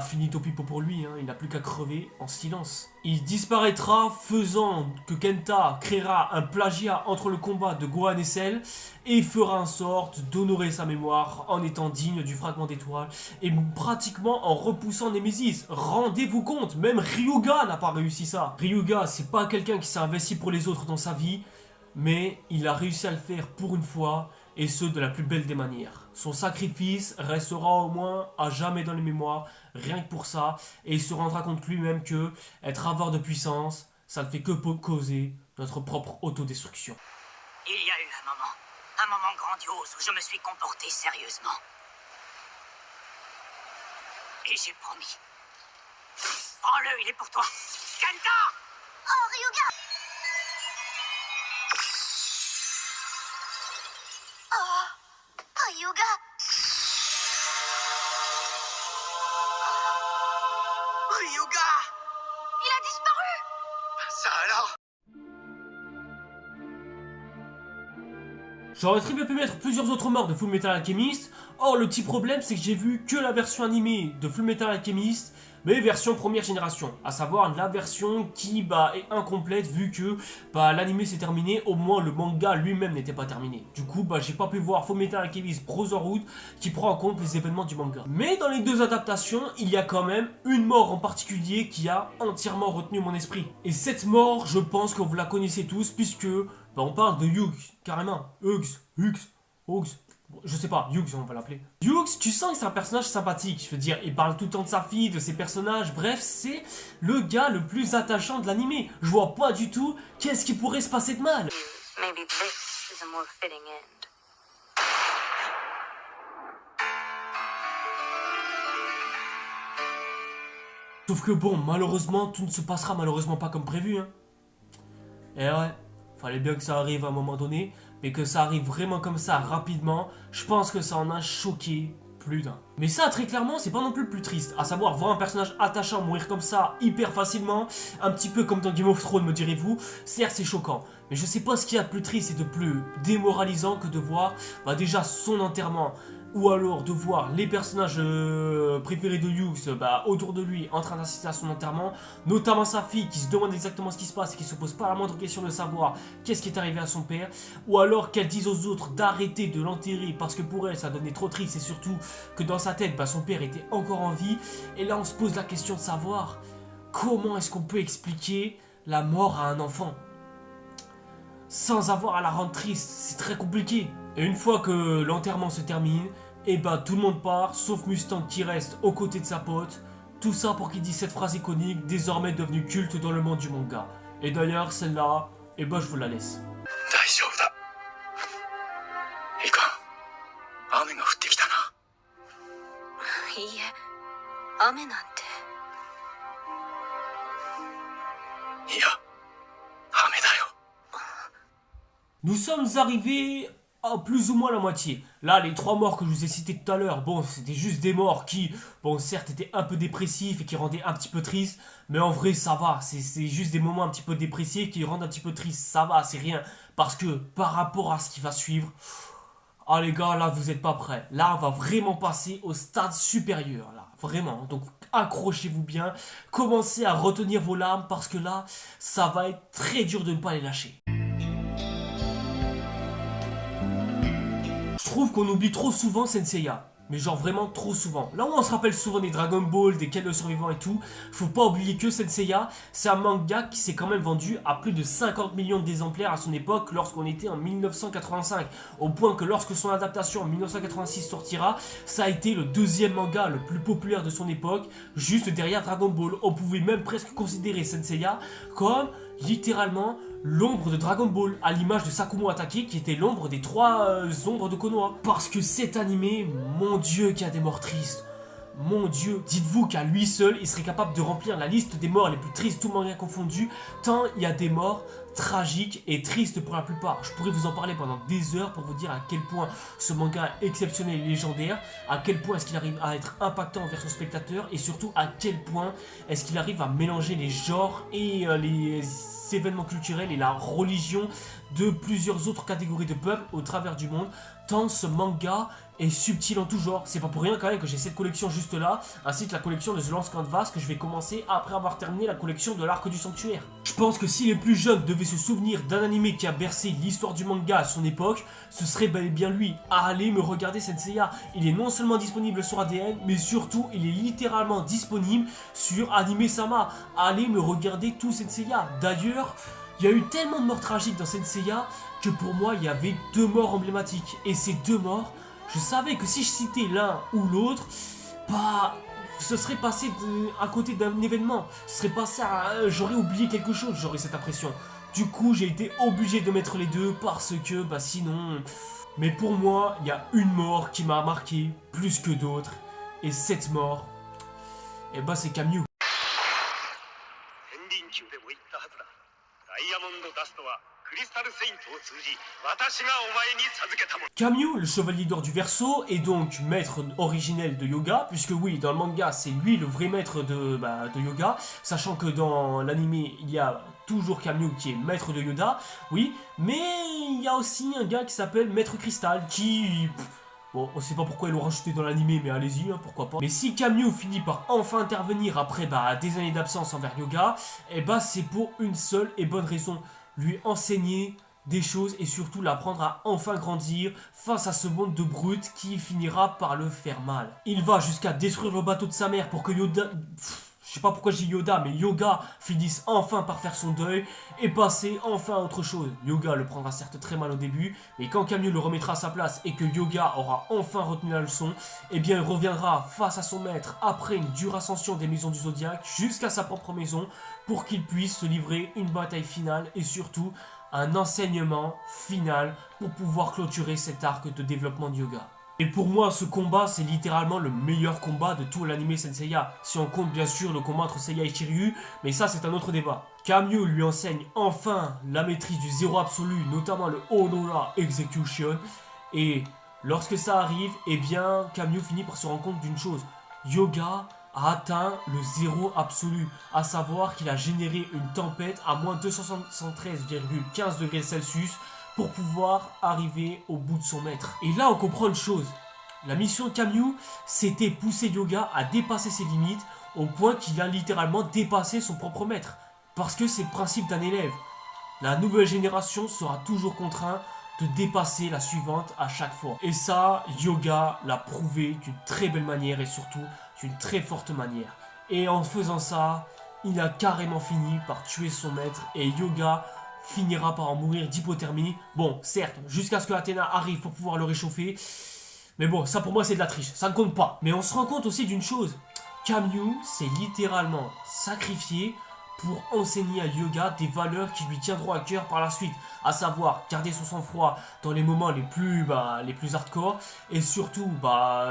finito pipo pour lui, hein, il n'a plus qu'à crever en silence. Il disparaîtra faisant que Kenta créera un plagiat entre le combat de Gohan et Cell et fera en sorte d'honorer sa mémoire en étant digne du fragment d'étoile et pratiquement en repoussant Nemesis. Rendez-vous compte, même Ryuga n'a pas réussi ça. Ryuga c'est pas quelqu'un qui s'est investi pour les autres dans sa vie, mais il a réussi à le faire pour une fois et ce de la plus belle des manières. Son sacrifice restera au moins à jamais dans les mémoires, rien que pour ça, et il se rendra compte lui-même que être avare de puissance, ça ne fait que causer notre propre autodestruction. Il y a eu un moment grandiose où je me suis comporté sérieusement. Et j'ai promis. Prends-le, il est pour toi. Kenta! Oh, Ryuga! Ryuga. Ryuga. Il a disparu. Ça alors? J'aurais très bien pu mettre plusieurs autres morts de Fullmetal Alchemist. Or, le petit problème, c'est que j'ai vu que la version animée de Fullmetal Alchemist, mais version première génération, à savoir la version qui est incomplète vu que l'anime s'est terminé, au moins le manga lui-même n'était pas terminé. Du coup, j'ai pas pu voir Fullmetal Alchemist Brotherhood qui prend en compte les événements du manga. Mais dans les deux adaptations, il y a quand même une mort en particulier qui a entièrement retenu mon esprit. Et cette mort, je pense que vous la connaissez tous puisque on parle de Hughes, carrément. Hughes. Je sais pas, Hughes on va l'appeler. Hughes, tu sens que c'est un personnage sympathique, je veux dire, il parle tout le temps de sa fille, de ses personnages, bref, c'est le gars le plus attachant de l'anime. Je vois pas du tout qu'est-ce qui pourrait se passer de mal. Maybe this is a more fitting end. Sauf que bon, malheureusement, tout ne se passera malheureusement pas comme prévu, hein. Et ouais, fallait bien que ça arrive à un moment donné, mais que ça arrive vraiment comme ça, rapidement, je pense que ça en a choqué plus d'un. Mais ça, très clairement, c'est pas non plus le plus triste, à savoir voir un personnage attachant mourir comme ça, hyper facilement, un petit peu comme dans Game of Thrones, me direz-vous. Certes, c'est choquant, mais je sais pas ce qu'il y a de plus triste et de plus démoralisant que de voir, déjà, son enterrement, ou alors de voir les personnages préférés de Hughes autour de lui en train d'assister à son enterrement, notamment sa fille qui se demande exactement ce qui se passe et qui se pose pas la moindre question de savoir qu'est-ce qui est arrivé à son père, ou alors qu'elle dise aux autres d'arrêter de l'enterrer parce que pour elle ça devenait trop triste et surtout que dans sa tête son père était encore en vie. Et là on se pose la question de savoir comment est-ce qu'on peut expliquer la mort à un enfant sans avoir à la rendre triste. C'est très compliqué. Et une fois que l'enterrement se termine, tout le monde part, sauf Mustang qui reste aux côtés de sa pote. Tout ça pour qu'il dise cette phrase iconique, désormais devenue culte dans le monde du manga. Et d'ailleurs, celle-là, je vous la laisse. Nous sommes arrivés à plus ou moins la moitié. Là, les 3 morts que je vous ai cités tout à l'heure, c'était juste des morts qui, certes, étaient un peu dépressifs et qui rendaient un petit peu triste, mais en vrai, ça va. C'est juste des moments un petit peu dépressifs qui rendent un petit peu triste. Ça va, c'est rien. Parce que, par rapport à ce qui va suivre, les gars, là, vous n'êtes pas prêts. Là, on va vraiment passer au stade supérieur, là. Vraiment. Donc, accrochez-vous bien. Commencez à retenir vos larmes parce que là, ça va être très dur de ne pas les lâcher. Je trouve qu'on oublie trop souvent Senseiya, mais genre vraiment trop souvent. Là où on se rappelle souvent des Dragon Ball, des Ken le Survivant et tout, faut pas oublier que Senseiya, c'est un manga qui s'est quand même vendu à plus de 50 millions d'exemplaires à son époque lorsqu'on était en 1985. Au point que lorsque son adaptation en 1986 sortira, ça a été le 2e manga le plus populaire de son époque, juste derrière Dragon Ball. On pouvait même presque considérer Senseiya comme littéralement l'ombre de Dragon Ball, à l'image de Sakumo Atake qui était l'ombre des 3 ombres de Konoha. Parce que cet animé, mon dieu, qu'il y a des morts tristes. Mon dieu, dites-vous qu'à lui seul, il serait capable de remplir la liste des morts les plus tristes, tout manga confondu, tant il y a des morts tragiques et tristes pour la plupart. Je pourrais vous en parler pendant des heures pour vous dire à quel point ce manga est exceptionnel et légendaire, à quel point est-ce qu'il arrive à être impactant envers son spectateur et surtout à quel point est-ce qu'il arrive à mélanger les genres et les événements culturels et la religion de plusieurs autres catégories de peuples au travers du monde, tant ce manga est subtil en tout genre. C'est pas pour rien quand même que j'ai cette collection juste là, ainsi que la collection de The Lance Canvas que je vais commencer après avoir terminé la collection de l'Arc du Sanctuaire. Je pense que si les plus jeunes devaient se souvenir d'un animé qui a bercé l'histoire du manga à son époque, ce serait bel et bien lui. Allez me regarder Senseiya. Il est non seulement disponible sur ADN, mais surtout il est littéralement disponible sur Anime Sama. Allez me regarder tout Senseiya. D'ailleurs, il y a eu tellement de morts tragiques dans Senseiya que pour moi il y avait 2 morts emblématiques. Et ces 2 morts, je savais que si je citais l'un ou l'autre, ce serait passé à côté d'un événement. Ce serait passé à... j'aurais oublié quelque chose, j'aurais cette impression. Du coup, j'ai été obligé de mettre les 2 parce que, sinon... Mais pour moi, il y a une mort qui m'a marqué plus que d'autres. Et cette mort, c'est Kamyu. クリスタルセイントを通じ私がお前に授けたもの。 Kamyu, le chevalier d'or du Verseau, est donc maître originel de yoga, puisque oui, dans le manga, c'est lui le vrai maître de yoga, sachant que dans l'anime, il y a toujours Kamyu qui est maître de Yoda, oui, mais il y a aussi un gars qui s'appelle Maître Cristal, qui... Bon, on sait pas pourquoi ils l'ont rajouté dans l'anime, mais allez-y, hein, pourquoi pas. Mais si Kamyu finit par enfin intervenir après des années d'absence envers Yoga, eh bah c'est pour une seule et bonne raison, lui enseigner des choses et surtout l'apprendre à enfin grandir face à ce monde de brutes qui finira par le faire mal. Il va jusqu'à détruire le bateau de sa mère pour que Yoda... Je sais pas pourquoi je dis Yoda, mais Yoga finisse enfin par faire son deuil et passer enfin à autre chose. Yoga le prendra certes très mal au début, mais quand Kamyu le remettra à sa place et que Yoga aura enfin retenu la leçon, eh bien il reviendra face à son maître après une dure ascension des maisons du Zodiaque jusqu'à sa propre maison pour qu'il puisse se livrer une bataille finale et surtout un enseignement final pour pouvoir clôturer cet arc de développement de Yoga. Et pour moi, ce combat, c'est littéralement le meilleur combat de tout l'anime Senseiya. Si on compte bien sûr le combat entre Seiya et Shiryu, mais ça c'est un autre débat. Kamyu lui enseigne enfin la maîtrise du zéro absolu, notamment le Onora Execution. Et lorsque ça arrive, eh bien, Kamyu finit par se rendre compte d'une chose. Yoga a atteint le zéro absolu, à savoir qu'il a généré une tempête à moins 273,15 degrés Celsius pour pouvoir arriver au bout de son maître. Et là on comprend une chose, la mission de Kamyu c'était pousser Yoga à dépasser ses limites au point qu'il a littéralement dépassé son propre maître. Parce que c'est le principe d'un élève, la nouvelle génération sera toujours contraint de dépasser la suivante à chaque fois. Et ça, Yoga l'a prouvé d'une très belle manière et surtout d'une très forte manière. Et en faisant ça, il a carrément fini par tuer son maître et Yoga finira par en mourir d'hypothermie. Bon, certes, jusqu'à ce que Athéna arrive pour pouvoir le réchauffer. Mais bon, ça pour moi c'est de la triche, ça ne compte pas. Mais on se rend compte aussi d'une chose. Kamyu s'est littéralement sacrifié pour enseigner à Yoga des valeurs qui lui tiendront à cœur par la suite. À savoir, garder son sang-froid dans les moments les plus hardcore. Et surtout,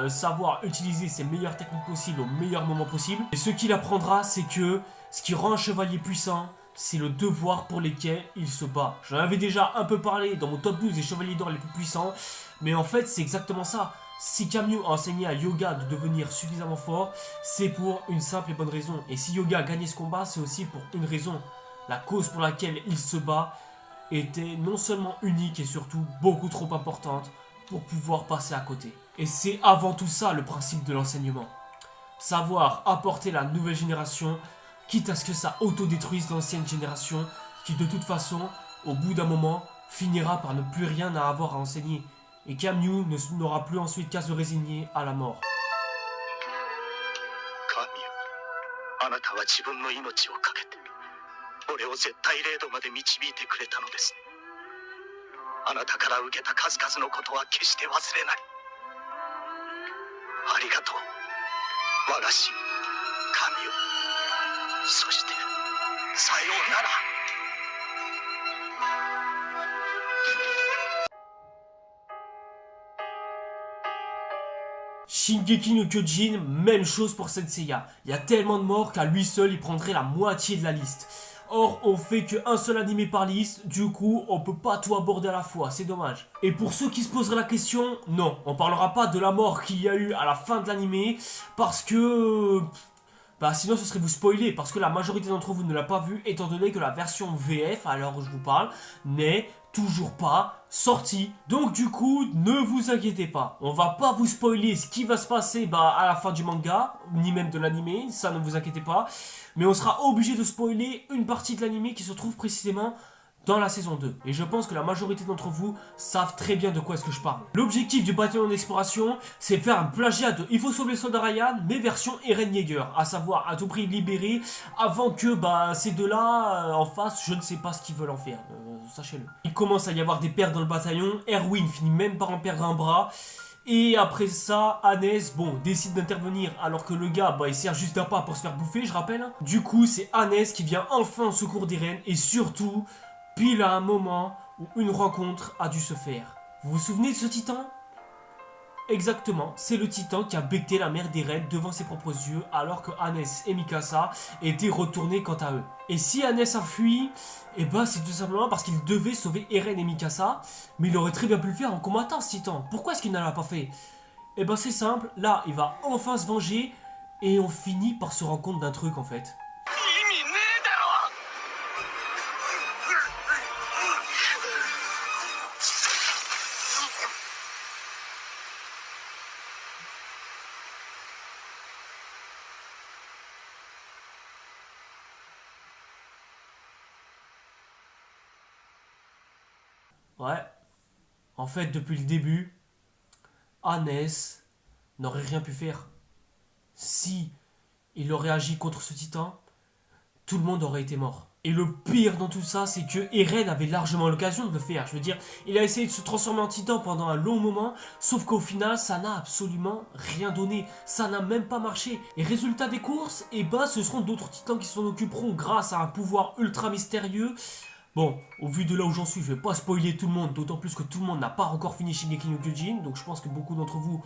savoir utiliser ses meilleures techniques possibles au meilleur moment possible. Et ce qu'il apprendra, c'est que ce qui rend un chevalier puissant, c'est le devoir pour lesquels il se bat. J'en avais déjà un peu parlé dans mon top 12 des chevaliers d'or les plus puissants, mais en fait c'est exactement ça. Si Kamyu a enseigné à Yoga de devenir suffisamment fort, c'est pour une simple et bonne raison. Et si Yoga a gagné ce combat, c'est aussi pour une raison. La cause pour laquelle il se bat était non seulement unique et surtout beaucoup trop importante pour pouvoir passer à côté. Et c'est avant tout ça le principe de l'enseignement. Savoir apporter la nouvelle génération, quitte à ce que ça autodétruise l'ancienne génération, qui de toute façon, au bout d'un moment, finira par ne plus rien à avoir à enseigner. Et Kamyu n'aura plus ensuite qu'à se résigner à la mort. Kamyu, あなたは自分の命をかけて俺を絶対0度まで導いてくれたのです。あなたから受けた数々のことは決して忘れない。ありがとう、我が師Kamyu。そしてさようなら。Shingeki no Kyojin, même chose pour Senseiya. Il y a tellement de morts qu'à lui seul il prendrait la moitié de la liste. Or on fait qu'un seul animé par liste, du coup on peut pas tout aborder à la fois, c'est dommage. Et pour ceux qui se poseraient la question, non, on parlera pas de la mort qu'il y a eu à la fin de l'animé, parce que... sinon ce serait vous spoiler, parce que la majorité d'entre vous ne l'a pas vu, étant donné que la version VF, à l'heure où je vous parle, n'est toujours pas sortie. Donc du coup, ne vous inquiétez pas, on va pas vous spoiler ce qui va se passer à la fin du manga, ni même de l'animé, ça ne vous inquiétez pas. Mais on sera obligé de spoiler une partie de l'animé qui se trouve précisément dans la saison 2. Et je pense que la majorité d'entre vous savent très bien de quoi est-ce que je parle. L'objectif du bataillon d'exploration, c'est faire un plagiat de Il faut sauver le soldat Ryan, mais version Eren Yeager. À savoir, à tout prix libérer avant que ces deux-là, en face, je ne sais pas ce qu'ils veulent en faire. Sachez-le. Il commence à y avoir des pertes dans le bataillon. Erwin finit même par en perdre un bras. Et après ça, Hannes, décide d'intervenir alors que le gars, il sert juste d'appât pour se faire bouffer, je rappelle. Du coup, c'est Hannes qui vient enfin au secours d'Eren et surtout... pile à un moment où une rencontre a dû se faire. Vous vous souvenez de ce titan? exactement, c'est le titan qui a becté la mère d'Eren devant ses propres yeux alors que Hannes et Mikasa étaient retournés quant à eux. Et si Hannes a fui, et bah c'est tout simplement parce qu'il devait sauver Eren et Mikasa, mais il aurait très bien pu le faire en combattant ce titan. Pourquoi est-ce qu'il ne l'a pas fait? Et bah c'est simple, là il va enfin se venger et on finit par se rendre compte d'un truc en fait. Ouais, en fait depuis le début, Hannes n'aurait rien pu faire. Si il aurait agi contre ce titan, tout le monde aurait été mort. Et le pire dans tout ça, c'est que Eren avait largement l'occasion de le faire. Je veux dire, il a essayé de se transformer en titan pendant un long moment, sauf qu'au final, ça n'a absolument rien donné. Ça n'a même pas marché. Et résultat des courses, eh ben, ce seront d'autres titans qui s'en occuperont grâce à un pouvoir ultra mystérieux. Bon, au vu de là où j'en suis, je vais pas spoiler tout le monde, d'autant plus que tout le monde n'a pas encore fini Shingeki no Kyojin, donc je pense que beaucoup d'entre vous...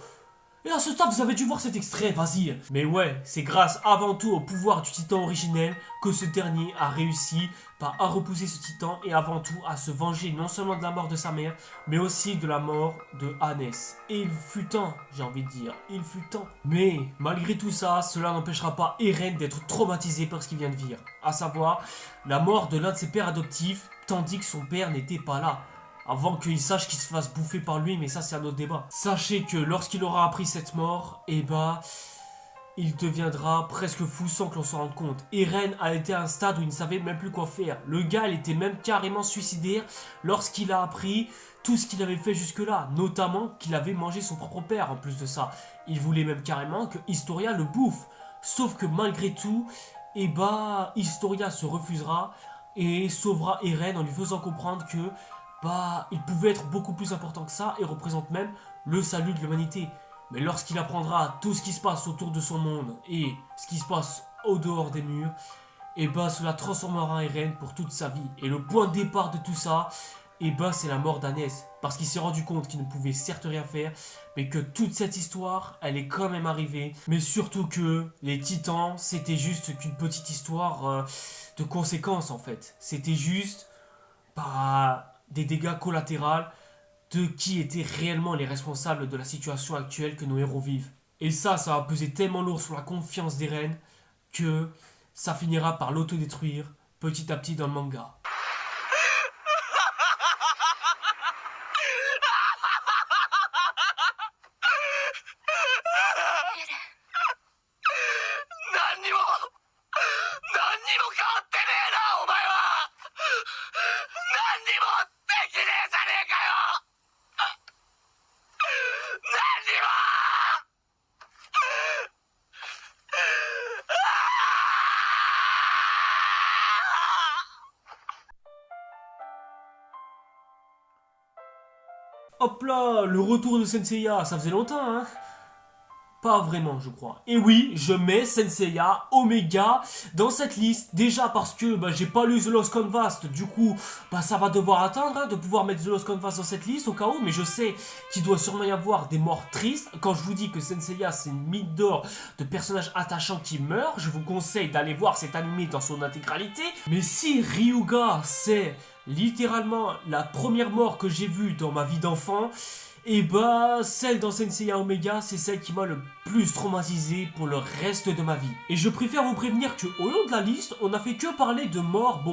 Et à ce stade, vous avez dû voir cet extrait, vas-y. Mais ouais, c'est grâce avant tout au pouvoir du titan originel que ce dernier a réussi à repousser ce titan et avant tout à se venger non seulement de la mort de sa mère, mais aussi de la mort de Hannes. Et il fut temps, j'ai envie de dire, il fut temps. Mais malgré tout ça, cela n'empêchera pas Eren d'être traumatisé par ce qu'il vient de vivre. À savoir, la mort de l'un de ses pères adoptifs, tandis que son père n'était pas là. Avant qu'il sache qu'il se fasse bouffer par lui, mais ça c'est un autre débat. Sachez que lorsqu'il aura appris cette mort, eh bah, il deviendra presque fou sans que l'on s'en rende compte. Eren a été à un stade où il ne savait même plus quoi faire. Le gars, il était même carrément suicidaire lorsqu'il a appris tout ce qu'il avait fait jusque-là. Notamment qu'il avait mangé son propre père en plus de ça. Il voulait même carrément que Historia le bouffe. Sauf que malgré tout, eh bah, Historia se refusera et sauvera Eren en lui faisant comprendre que il pouvait être beaucoup plus important que ça et représente même le salut de l'humanité. Mais lorsqu'il apprendra tout ce qui se passe autour de son monde et ce qui se passe au dehors des murs, et cela transformera Eren pour toute sa vie. Et le point de départ de tout ça, c'est la mort d'Hannes. Parce qu'il s'est rendu compte qu'il ne pouvait certes rien faire, mais que toute cette histoire, elle est quand même arrivée. Mais surtout que les titans, c'était juste qu'une petite histoire de conséquences en fait. C'était juste des dégâts collatéraux de qui étaient réellement les responsables de la situation actuelle que nos héros vivent. Et ça va peser tellement lourd sur la confiance d'Eren que ça finira par l'autodétruire petit à petit dans le manga. Hop là, le retour de Senseiya, ça faisait longtemps, hein? Pas vraiment, je crois. Et oui, je mets Senseiya Omega dans cette liste. Déjà parce que j'ai pas lu The Lost Canvas. Du coup, ça va devoir attendre de pouvoir mettre The Lost Canvas dans cette liste au cas où. Mais je sais qu'il doit sûrement y avoir des morts tristes. Quand je vous dis que Senseiya, c'est une mine d'or de personnages attachants qui meurent, je vous conseille d'aller voir cet animé dans son intégralité. Mais si Ryuga, c'est littéralement la première mort que j'ai vue dans ma vie d'enfant, et celle dans Senseiya Omega, c'est celle qui m'a le plus traumatisé pour le reste de ma vie. Et je préfère vous prévenir que au long de la liste, on n'a fait que parler de morts,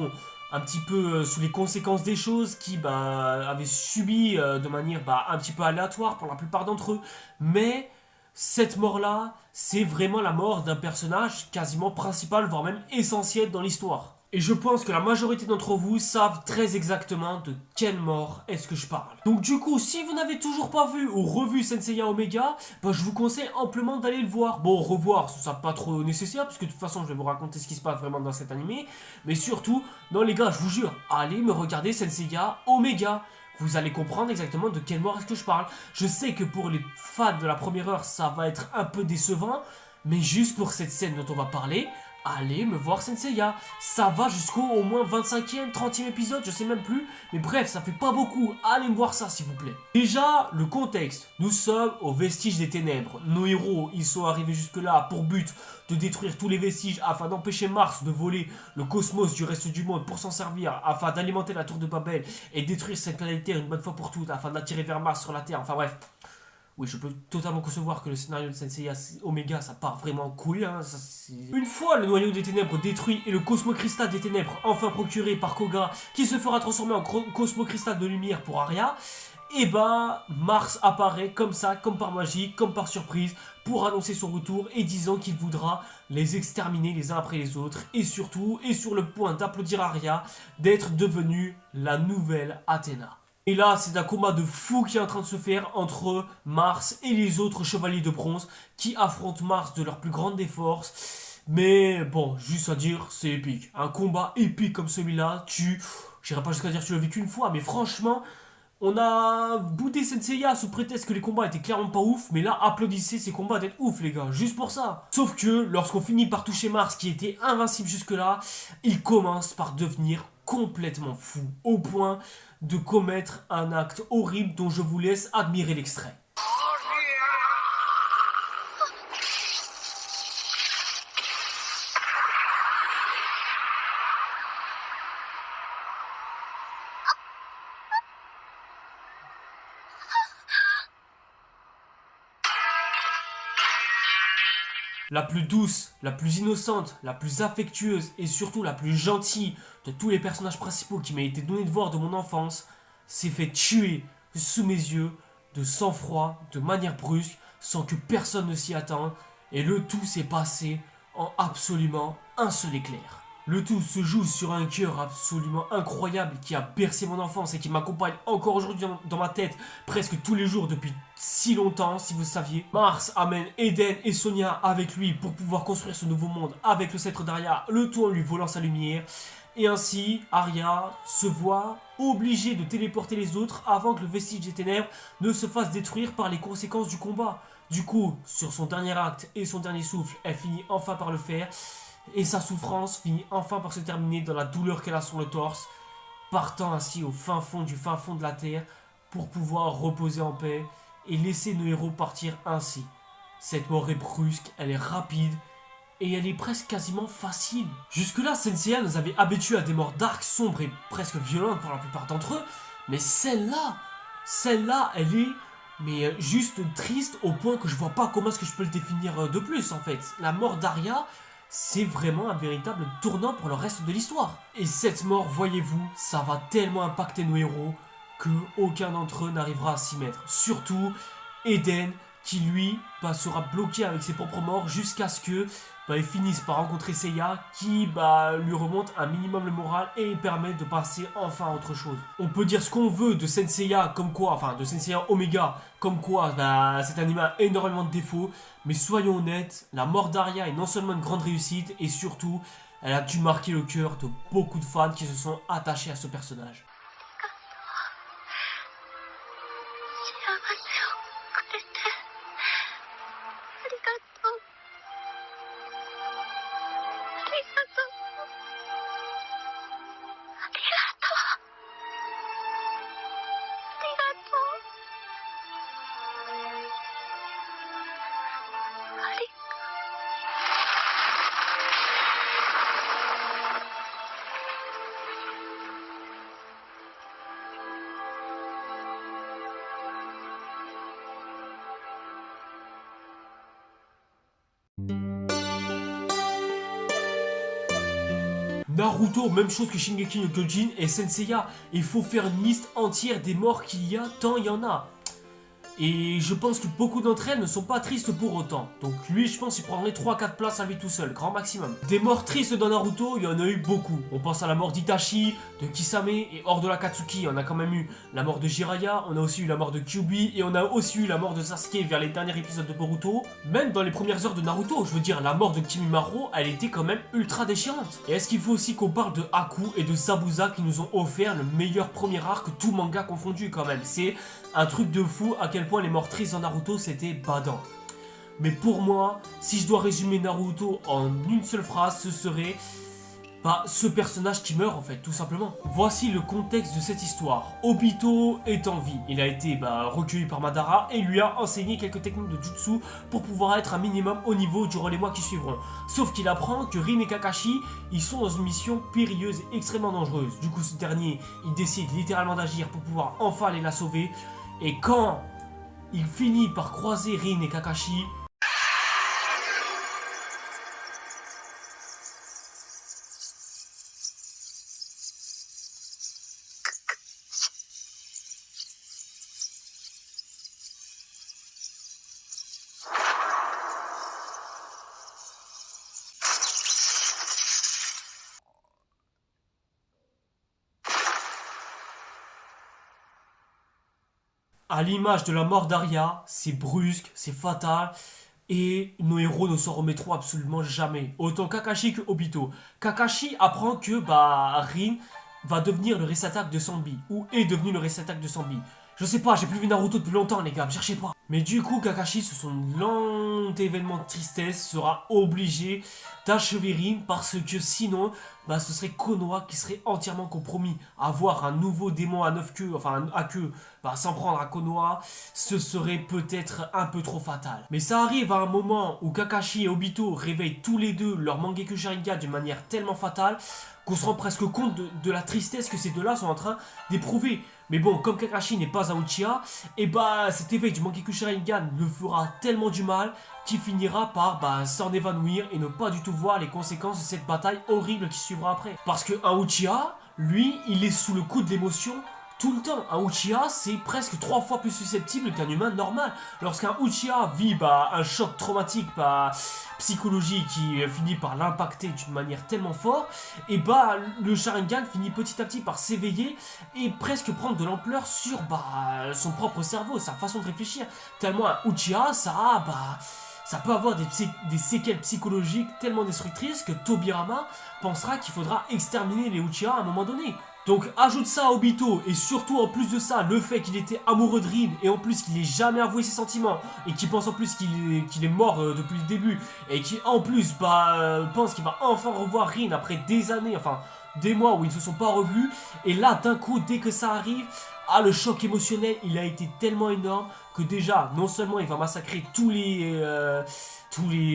un petit peu sous les conséquences des choses, qui avaient subi de manière un petit peu aléatoire pour la plupart d'entre eux. Mais cette mort-là, c'est vraiment la mort d'un personnage quasiment principal, voire même essentiel dans l'histoire. Et je pense que la majorité d'entre vous savent très exactement de quelle mort est-ce que je parle. Donc du coup, si vous n'avez toujours pas vu ou revu Senseiya Omega, je vous conseille amplement d'aller le voir. Bon, revoir, ce sera pas trop nécessaire, parce que de toute façon, je vais vous raconter ce qui se passe vraiment dans cet animé. Mais surtout, non les gars, je vous jure, allez me regarder Senseiya Omega. Vous allez comprendre exactement de quelle mort est-ce que je parle. Je sais que pour les fans de la première heure, ça va être un peu décevant, mais juste pour cette scène dont on va parler, allez me voir Senseiya. Ça va jusqu'au au moins 25e, 30e épisode, je sais même plus. Mais bref, ça fait pas beaucoup. Allez me voir ça s'il vous plaît. Déjà, le contexte. Nous sommes aux vestiges des ténèbres. Nos héros, ils sont arrivés jusque là pour but de détruire tous les vestiges afin d'empêcher Mars de voler le cosmos du reste du monde pour s'en servir, afin d'alimenter la tour de Babel et détruire cette planète Terre une bonne fois pour toutes, afin d'attirer vers Mars sur la Terre. Enfin bref. Oui, je peux totalement concevoir que le scénario de Senseiya Omega, ça part vraiment cool. Hein, une fois le noyau des ténèbres détruit et le cosmocristal des ténèbres enfin procuré par Koga, qui se fera transformer en cosmocristal de lumière pour Arya, et bah Mars apparaît comme ça, comme par magie, comme par surprise, pour annoncer son retour et disant qu'il voudra les exterminer les uns après les autres, et surtout, et sur le point d'applaudir Arya, d'être devenue la nouvelle Athéna. Et là, c'est un combat de fou qui est en train de se faire entre Mars et les autres chevaliers de bronze qui affrontent Mars de leur plus grande des forces. Mais bon, juste à dire, c'est épique. Un combat épique comme celui-là, j'irai pas jusqu'à dire que tu l'as vécu une fois, mais franchement, on a boudé Senseiya sous prétexte que les combats étaient clairement pas ouf, mais là, applaudissez ces combats d'être ouf, les gars, juste pour ça. Sauf que, lorsqu'on finit par toucher Mars, qui était invincible jusque-là, il commence par devenir complètement fou, au point de commettre un acte horrible dont je vous laisse admirer l'extrait. La plus douce, la plus innocente, la plus affectueuse et surtout la plus gentille de tous les personnages principaux qui m'a été donné de voir de mon enfance s'est fait tuer sous mes yeux de sang-froid, de manière brusque, sans que personne ne s'y attende, et le tout s'est passé en absolument un seul éclair. Le tout se joue sur un cœur absolument incroyable qui a bercé mon enfance et qui m'accompagne encore aujourd'hui dans ma tête presque tous les jours depuis si longtemps, si vous saviez. Mars amène Eden et Sonia avec lui pour pouvoir construire ce nouveau monde avec le sceptre d'Arya, le tout en lui volant sa lumière. Et ainsi, Arya se voit obligée de téléporter les autres avant que le vestige des ténèbres ne se fasse détruire par les conséquences du combat. Du coup, sur son dernier acte et son dernier souffle, elle finit enfin par le faire. Et sa souffrance finit enfin par se terminer dans la douleur qu'elle a sur le torse, partant ainsi au fin fond de la terre pour pouvoir reposer en paix et laisser nos héros partir ainsi. Cette mort est brusque, elle est rapide et elle est presque quasiment facile. Jusque-là, Senseiya nous avait habitués à des morts dark, sombres et presque violentes pour la plupart d'entre eux, mais celle-là, elle est juste triste au point que je vois pas comment est-ce que je peux le définir de plus en fait. La mort d'Arya, c'est vraiment un véritable tournant pour le reste de l'histoire. Et cette mort, voyez-vous, ça va tellement impacter nos héros que aucun d'entre eux n'arrivera à s'y mettre. Surtout Eden, qui lui sera bloqué avec ses propres morts jusqu'à ce que il finisse par rencontrer Seiya, qui lui remonte un minimum le moral et permet de passer enfin à autre chose. On peut dire ce qu'on veut de Senseiya, de Senseiya Omega, comme quoi cet anime a énormément de défauts, mais soyons honnêtes, la mort d'Arya est non seulement une grande réussite, et surtout, elle a dû marquer le cœur de beaucoup de fans qui se sont attachés à ce personnage. Naruto, même chose que Shingeki no Kyojin et Senseiya, il faut faire une liste entière des morts qu'il y a, tant il y en a. Et je pense que beaucoup d'entre elles ne sont pas tristes pour autant. Donc lui, je pense qu'il prendrait 3-4 places à lui tout seul, grand maximum. Des morts tristes dans Naruto, il y en a eu beaucoup. On pense à la mort d'Itachi, de Kisame, et hors de l'Akatsuki, on a quand même eu la mort de Jiraiya, on a aussi eu la mort de Kyuubi, et on a aussi eu la mort de Sasuke vers les derniers épisodes de Boruto. Même dans les premières heures de Naruto, je veux dire, la mort de Kimimaro, elle était quand même ultra déchirante. Et est-ce qu'il faut aussi qu'on parle de Haku et de Zabuza qui nous ont offert le meilleur premier arc, tout manga confondu quand même. C'est un truc de fou à quel point les morts tristes dans Naruto c'était badant. Mais pour moi, si je dois résumer Naruto en une seule phrase, ce serait ce personnage qui meurt en fait, tout simplement. Voici le contexte de cette histoire. Obito est en vie. Il a été recueilli par Madara et lui a enseigné quelques techniques de jutsu pour pouvoir être un minimum au niveau durant les mois qui suivront. Sauf qu'il apprend que Rin et Kakashi, ils sont dans une mission périlleuse et extrêmement dangereuse. Du coup, ce dernier, il décide littéralement d'agir pour pouvoir enfin aller la sauver. Et quand il finit par croiser Rin et Kakashi, à l'image de la mort d'Arya, c'est brusque, c'est fatal, et nos héros ne s'en remettront absolument jamais. Autant Kakashi que Obito. Kakashi apprend que Rin va devenir le Race Attack de Sanbi, ou est devenu le Race Attack de Sanbi. Je sais pas, j'ai plus vu Naruto depuis longtemps les gars, me cherchez pas. Mais du coup, Kakashi, sous son lent événement de tristesse, sera obligé d'achever Rin parce que sinon, ce serait Konoha qui serait entièrement compromis. Avoir un nouveau démon à 9 queues, enfin à queue, s'en prendre à Konoha, ce serait peut-être un peu trop fatal. Mais ça arrive à un moment où Kakashi et Obito réveillent tous les deux leur Mangekyou Sharingan d'une manière tellement fatale qu'on se rend presque compte de la tristesse que ces deux-là sont en train d'éprouver. Mais bon, comme Kakashi n'est pas un Uchiha, et cet éveil du Mangekyou Sharingan le fera tellement du mal qu'il finira par s'en évanouir et ne pas du tout voir les conséquences de cette bataille horrible qui suivra après. Parce qu'un Uchiha, lui, il est sous le coup de l'émotion tout le temps. Un Uchiha, c'est presque 3 fois plus susceptible qu'un humain normal. Lorsqu'un Uchiha vit un choc traumatique psychologique qui finit par l'impacter d'une manière tellement forte, et le Sharingan finit petit à petit par s'éveiller et presque prendre de l'ampleur sur son propre cerveau, sa façon de réfléchir. Tellement un Uchiha, ça peut avoir des séquelles psychologiques tellement destructrices que Tobirama pensera qu'il faudra exterminer les Uchiha à un moment donné. Donc ajoute ça à Obito, et surtout en plus de ça, le fait qu'il était amoureux de Rin, et en plus qu'il n'ait jamais avoué ses sentiments, et qu'il pense en plus qu'il est mort depuis le début, et qui en plus pense qu'il va enfin revoir Rin après des années, enfin des mois où ils ne se sont pas revus, et là d'un coup dès que ça arrive, le choc émotionnel il a été tellement énorme que déjà non seulement il va massacrer tous les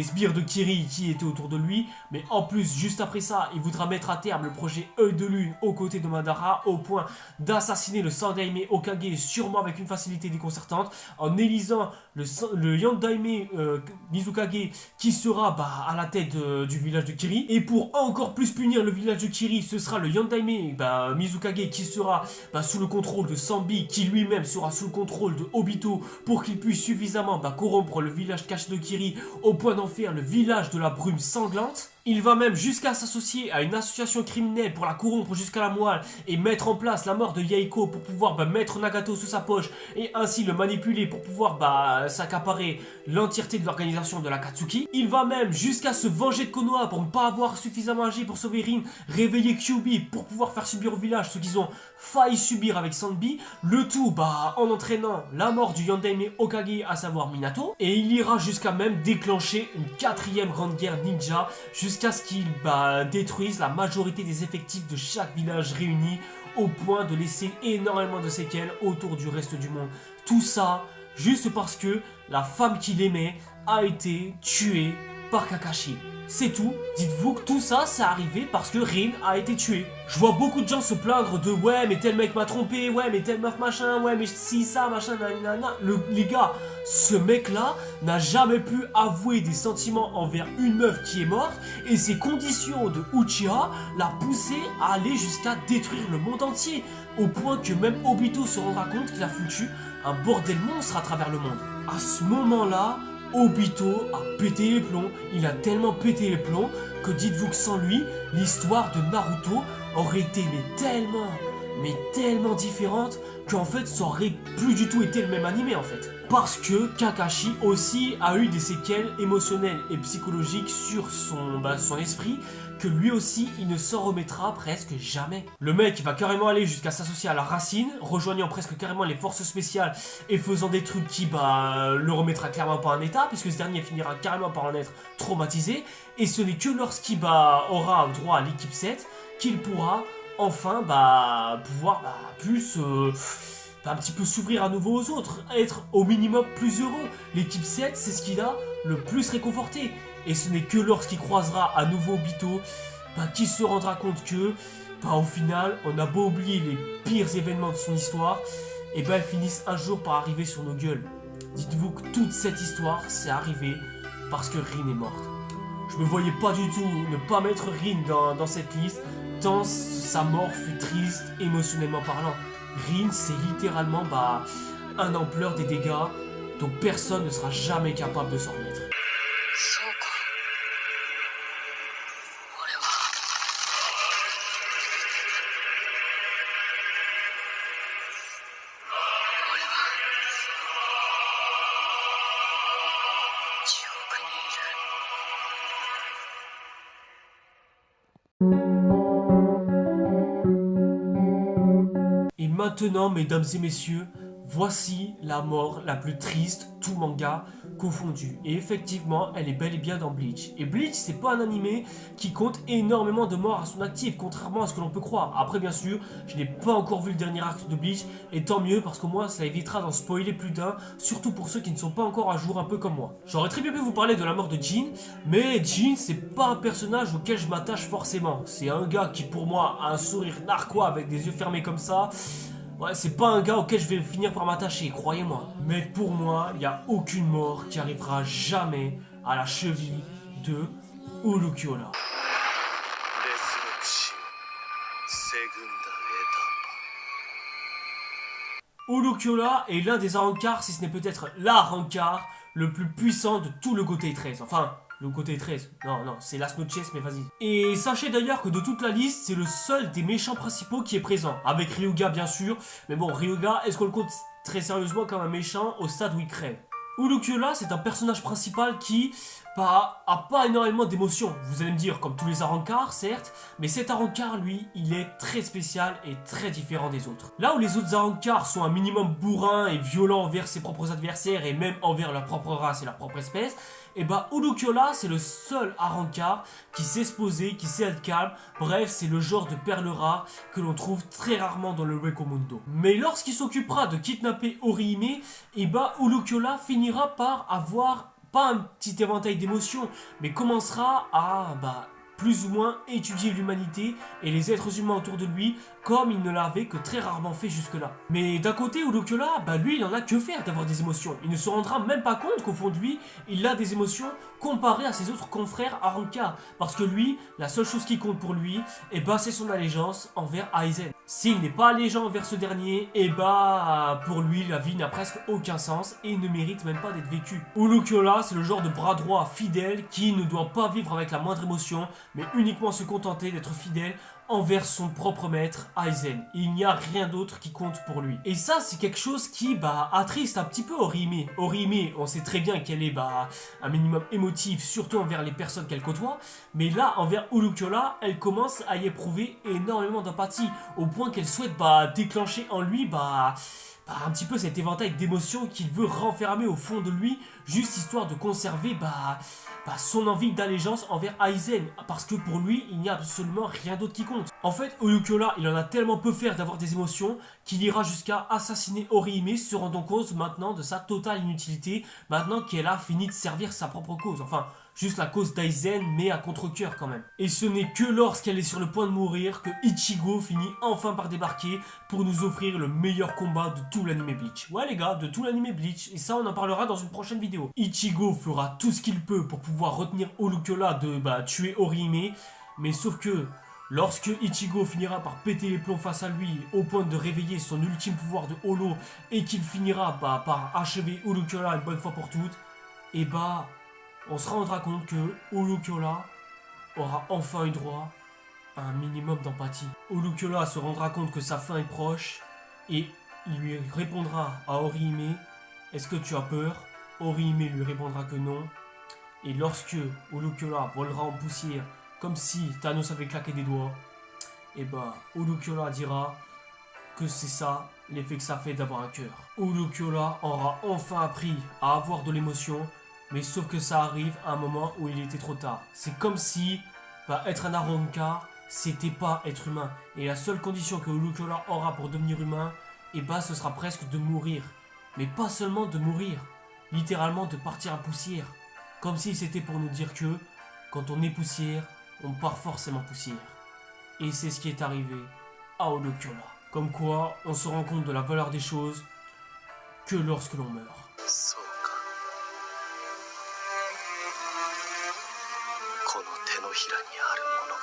sbires de Kiri qui étaient autour de lui, mais en plus, juste après ça, il voudra mettre à terme le projet Œil de Lune aux côtés de Madara, au point d'assassiner le Sandaime Hokage, sûrement avec une facilité déconcertante, en élisant le Yandaime Mizukage qui sera à la tête du village de Kiri. Et pour encore plus punir le village de Kiri, ce sera le Yandaime Mizukage qui sera sous le contrôle de Sanbi, qui lui-même sera sous le contrôle de Obito, pour qu'il puisse suffisamment corrompre le village caché de Kiri au point d'en faire le village de la brume sanglante. Il va même jusqu'à s'associer à une association criminelle pour la corrompre jusqu'à la moelle et mettre en place la mort de Yaiko pour pouvoir mettre Nagato sous sa poche et ainsi le manipuler pour pouvoir s'accaparer l'entièreté de l'organisation de l'Akatsuki. Il va même jusqu'à se venger de Konoha pour ne pas avoir suffisamment agi pour sauver Rin, réveiller Kyuubi pour pouvoir faire subir au village ce qu'ils ont failli subir avec Sanbi, le tout en entraînant la mort du Yandaime Hokage, à savoir Minato, et il ira jusqu'à même déclencher une 4e grande guerre ninja jusqu'à ce qu'il détruise la majorité des effectifs de chaque village réuni au point de laisser énormément de séquelles autour du reste du monde. Tout ça juste parce que la femme qu'il aimait a été tuée par Kakashi. C'est tout. Dites-vous que tout ça, c'est arrivé parce que Rin a été tué. Je vois beaucoup de gens se plaindre de ouais mais tel mec m'a trompé, ouais mais telle meuf machin, ouais mais si ça machin nanana. Les gars, ce mec là n'a jamais pu avouer des sentiments envers une meuf qui est morte, et ses conditions de Uchiha l'a poussé à aller jusqu'à détruire le monde entier, au point que même Obito se rendra compte qu'il a foutu un bordel monstre à travers le monde. À ce moment là, Obito a pété les plombs, il a tellement pété les plombs que dites-vous que sans lui, l'histoire de Naruto aurait été tellement différente qu'en fait ça aurait plus du tout été le même animé en fait. Parce que Kakashi aussi a eu des séquelles émotionnelles et psychologiques sur son esprit que lui aussi il ne s'en remettra presque jamais. Le mec il va carrément aller jusqu'à s'associer à la Racine, rejoignant presque carrément les forces spéciales et faisant des trucs qui le remettra clairement pas en état, puisque ce dernier finira carrément par en être traumatisé, et ce n'est que lorsqu'il aura droit à l'équipe 7 qu'il pourra enfin pouvoir plus un petit peu s'ouvrir à nouveau aux autres, être au minimum plus heureux. L'équipe 7 c'est ce qu'il a le plus réconforté, et ce n'est que lorsqu'il croisera à nouveau Obito qu'il se rendra compte que au final on a beau oublier les pires événements de son histoire, et elles finissent un jour par arriver sur nos gueules. Dites-vous que toute cette histoire c'est arrivé parce que Rin est morte. Je me voyais pas du tout ne pas mettre Rin dans cette liste, tant sa mort fut triste émotionnellement parlant. Rin c'est littéralement un ampleur des dégâts dont personne ne sera jamais capable de s'en remettre. Et maintenant, mesdames et messieurs, voici la mort la plus triste, tout manga confondu. Et effectivement, elle est bel et bien dans Bleach. Et Bleach, c'est pas un animé qui compte énormément de morts à son actif, contrairement à ce que l'on peut croire. Après, bien sûr, je n'ai pas encore vu le dernier arc de Bleach, et tant mieux, parce qu'au moins, ça évitera d'en spoiler plus d'un, surtout pour ceux qui ne sont pas encore à jour un peu comme moi. J'aurais très bien pu vous parler de la mort de Jin, mais Jin, c'est pas un personnage auquel je m'attache forcément. C'est un gars qui, pour moi, a un sourire narquois avec des yeux fermés comme ça. Ouais, c'est pas un gars auquel je vais finir par m'attacher, croyez-moi. Mais pour moi, il n'y a aucune mort qui arrivera jamais à la cheville de Ulquiorra. Ulquiorra est l'un des Arrancars, si ce n'est peut-être l'Arrancar le plus puissant de tout le Gotei 13. Enfin, le Gotei 13. Non, c'est Last Noches, mais vas-y. Et sachez d'ailleurs que de toute la liste, c'est le seul des méchants principaux qui est présent. Avec Ryuga, bien sûr. Mais bon, Ryuga, est-ce qu'on le compte très sérieusement comme un méchant au stade où il crève? Ulquiorra, c'est un personnage principal qui a pas énormément d'émotions. Vous allez me dire, comme tous les Arrancars, certes, mais cet Arrancar, lui, il est très spécial et très différent des autres. Là où les autres Arrancars sont un minimum bourrins et violents envers ses propres adversaires et même envers leur propre race et leur propre espèce, et Ulquiorra, c'est le seul Arrancar qui sait se poser, qui sait être calme. Bref, c'est le genre de perle rare que l'on trouve très rarement dans le Recomundo. Mais lorsqu'il s'occupera de kidnapper Orihime, Ulquiorra finira par avoir pas un petit éventail d'émotions, mais commencera à plus ou moins étudier l'humanité et les êtres humains autour de lui comme il ne l'avait que très rarement fait jusque-là. Mais d'un côté, Ulquiorra, lui, il en a que faire d'avoir des émotions. Il ne se rendra même pas compte qu'au fond de lui, il a des émotions comparées à ses autres confrères Arrancar. Parce que lui, la seule chose qui compte pour lui, c'est son allégeance envers Aizen. S'il n'est pas allégeant envers ce dernier, pour lui, la vie n'a presque aucun sens et ne mérite même pas d'être vécue. Ulquiorra, c'est le genre de bras droit fidèle qui ne doit pas vivre avec la moindre émotion, mais uniquement se contenter d'être fidèle envers son propre maître, Aizen. Il n'y a rien d'autre qui compte pour lui. Et ça, c'est quelque chose qui attriste un petit peu Orihime. Orihime, on sait très bien qu'elle est un minimum émotive, surtout envers les personnes qu'elle côtoie, mais là, envers Ulquiorra, elle commence à y éprouver énormément d'empathie, au point qu'elle souhaite déclencher en lui un petit peu cet éventail d'émotions qu'il veut renfermer au fond de lui, juste histoire de conserver son envie d'allégeance envers Aizen, parce que pour lui, il n'y a absolument rien d'autre qui compte. En fait, Ulquiorra, il en a tellement peu faire d'avoir des émotions qu'il ira jusqu'à assassiner Orihime, se rendant compte maintenant de sa totale inutilité, maintenant qu'elle a fini de servir sa propre cause. Enfin, juste la cause d'Aizen, mais à contre-cœur quand même. Et ce n'est que lorsqu'elle est sur le point de mourir que Ichigo finit enfin par débarquer pour nous offrir le meilleur combat de tout l'anime Bleach. Ouais les gars, de tout l'anime Bleach, et ça on en parlera dans une prochaine vidéo. Ichigo fera tout ce qu'il peut pour pouvoir retenir Ulquiorra de tuer Orihime, mais sauf que lorsque Ichigo finira par péter les plombs face à lui au point de réveiller son ultime pouvoir de Holo et qu'il finira par achever Ulquiorra une bonne fois pour toutes, on se rendra compte que Ulquiorra aura enfin eu droit à un minimum d'empathie. Ulquiorra se rendra compte que sa fin est proche et il lui répondra à Orihime, est-ce que tu as peur? Orihime lui répondra que non. Et lorsque Ulquiorra volera en poussière comme si Thanos avait claqué des doigts, et bah Ulukiola dira que c'est ça l'effet que ça fait d'avoir un cœur. Ulukiola aura enfin appris à avoir de l'émotion, mais sauf que ça arrive à un moment où il était trop tard. C'est comme si être un Arrancar, c'était pas être humain. Et la seule condition que Ulukiola aura pour devenir humain, et ce sera presque de mourir. Mais pas seulement de mourir, littéralement de partir en poussière. Comme si c'était pour nous dire que, quand on est poussière, on part forcément poussière. Et c'est ce qui est arrivé à Ulukiola. Comme quoi, on se rend compte de la valeur des choses que lorsque l'on meurt. そうかこの手のひらにあるものが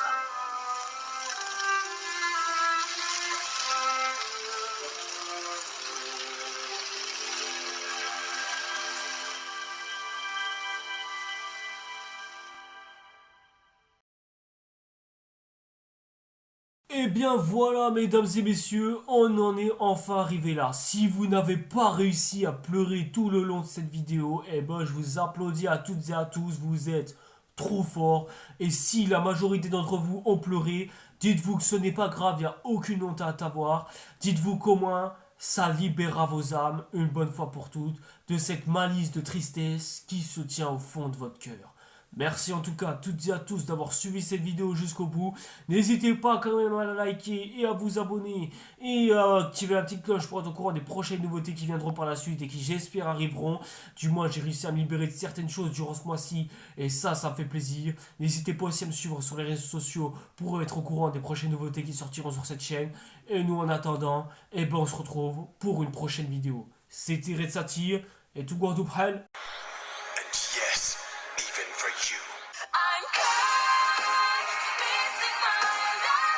Et bien voilà mesdames et messieurs, on en est enfin arrivé là. Si vous n'avez pas réussi à pleurer tout le long de cette vidéo, eh ben je vous applaudis à toutes et à tous, vous êtes trop forts. Et si la majorité d'entre vous ont pleuré, dites-vous que ce n'est pas grave, il n'y a aucune honte à avoir. Dites-vous qu'au moins ça libérera vos âmes une bonne fois pour toutes de cette malice de tristesse qui se tient au fond de votre cœur. Merci en tout cas à toutes et à tous d'avoir suivi cette vidéo jusqu'au bout. N'hésitez pas quand même à la liker et à vous abonner et à activer la petite cloche pour être au courant des prochaines nouveautés qui viendront par la suite et qui j'espère arriveront. Du moins j'ai réussi à me libérer de certaines choses durant ce mois-ci et ça me fait plaisir. N'hésitez pas aussi à me suivre sur les réseaux sociaux pour être au courant des prochaines nouveautés qui sortiront sur cette chaîne. Et nous en attendant, on se retrouve pour une prochaine vidéo. C'était Red Satire et tout Guadeloupe. And yes, even for you. I'm caught missing my life.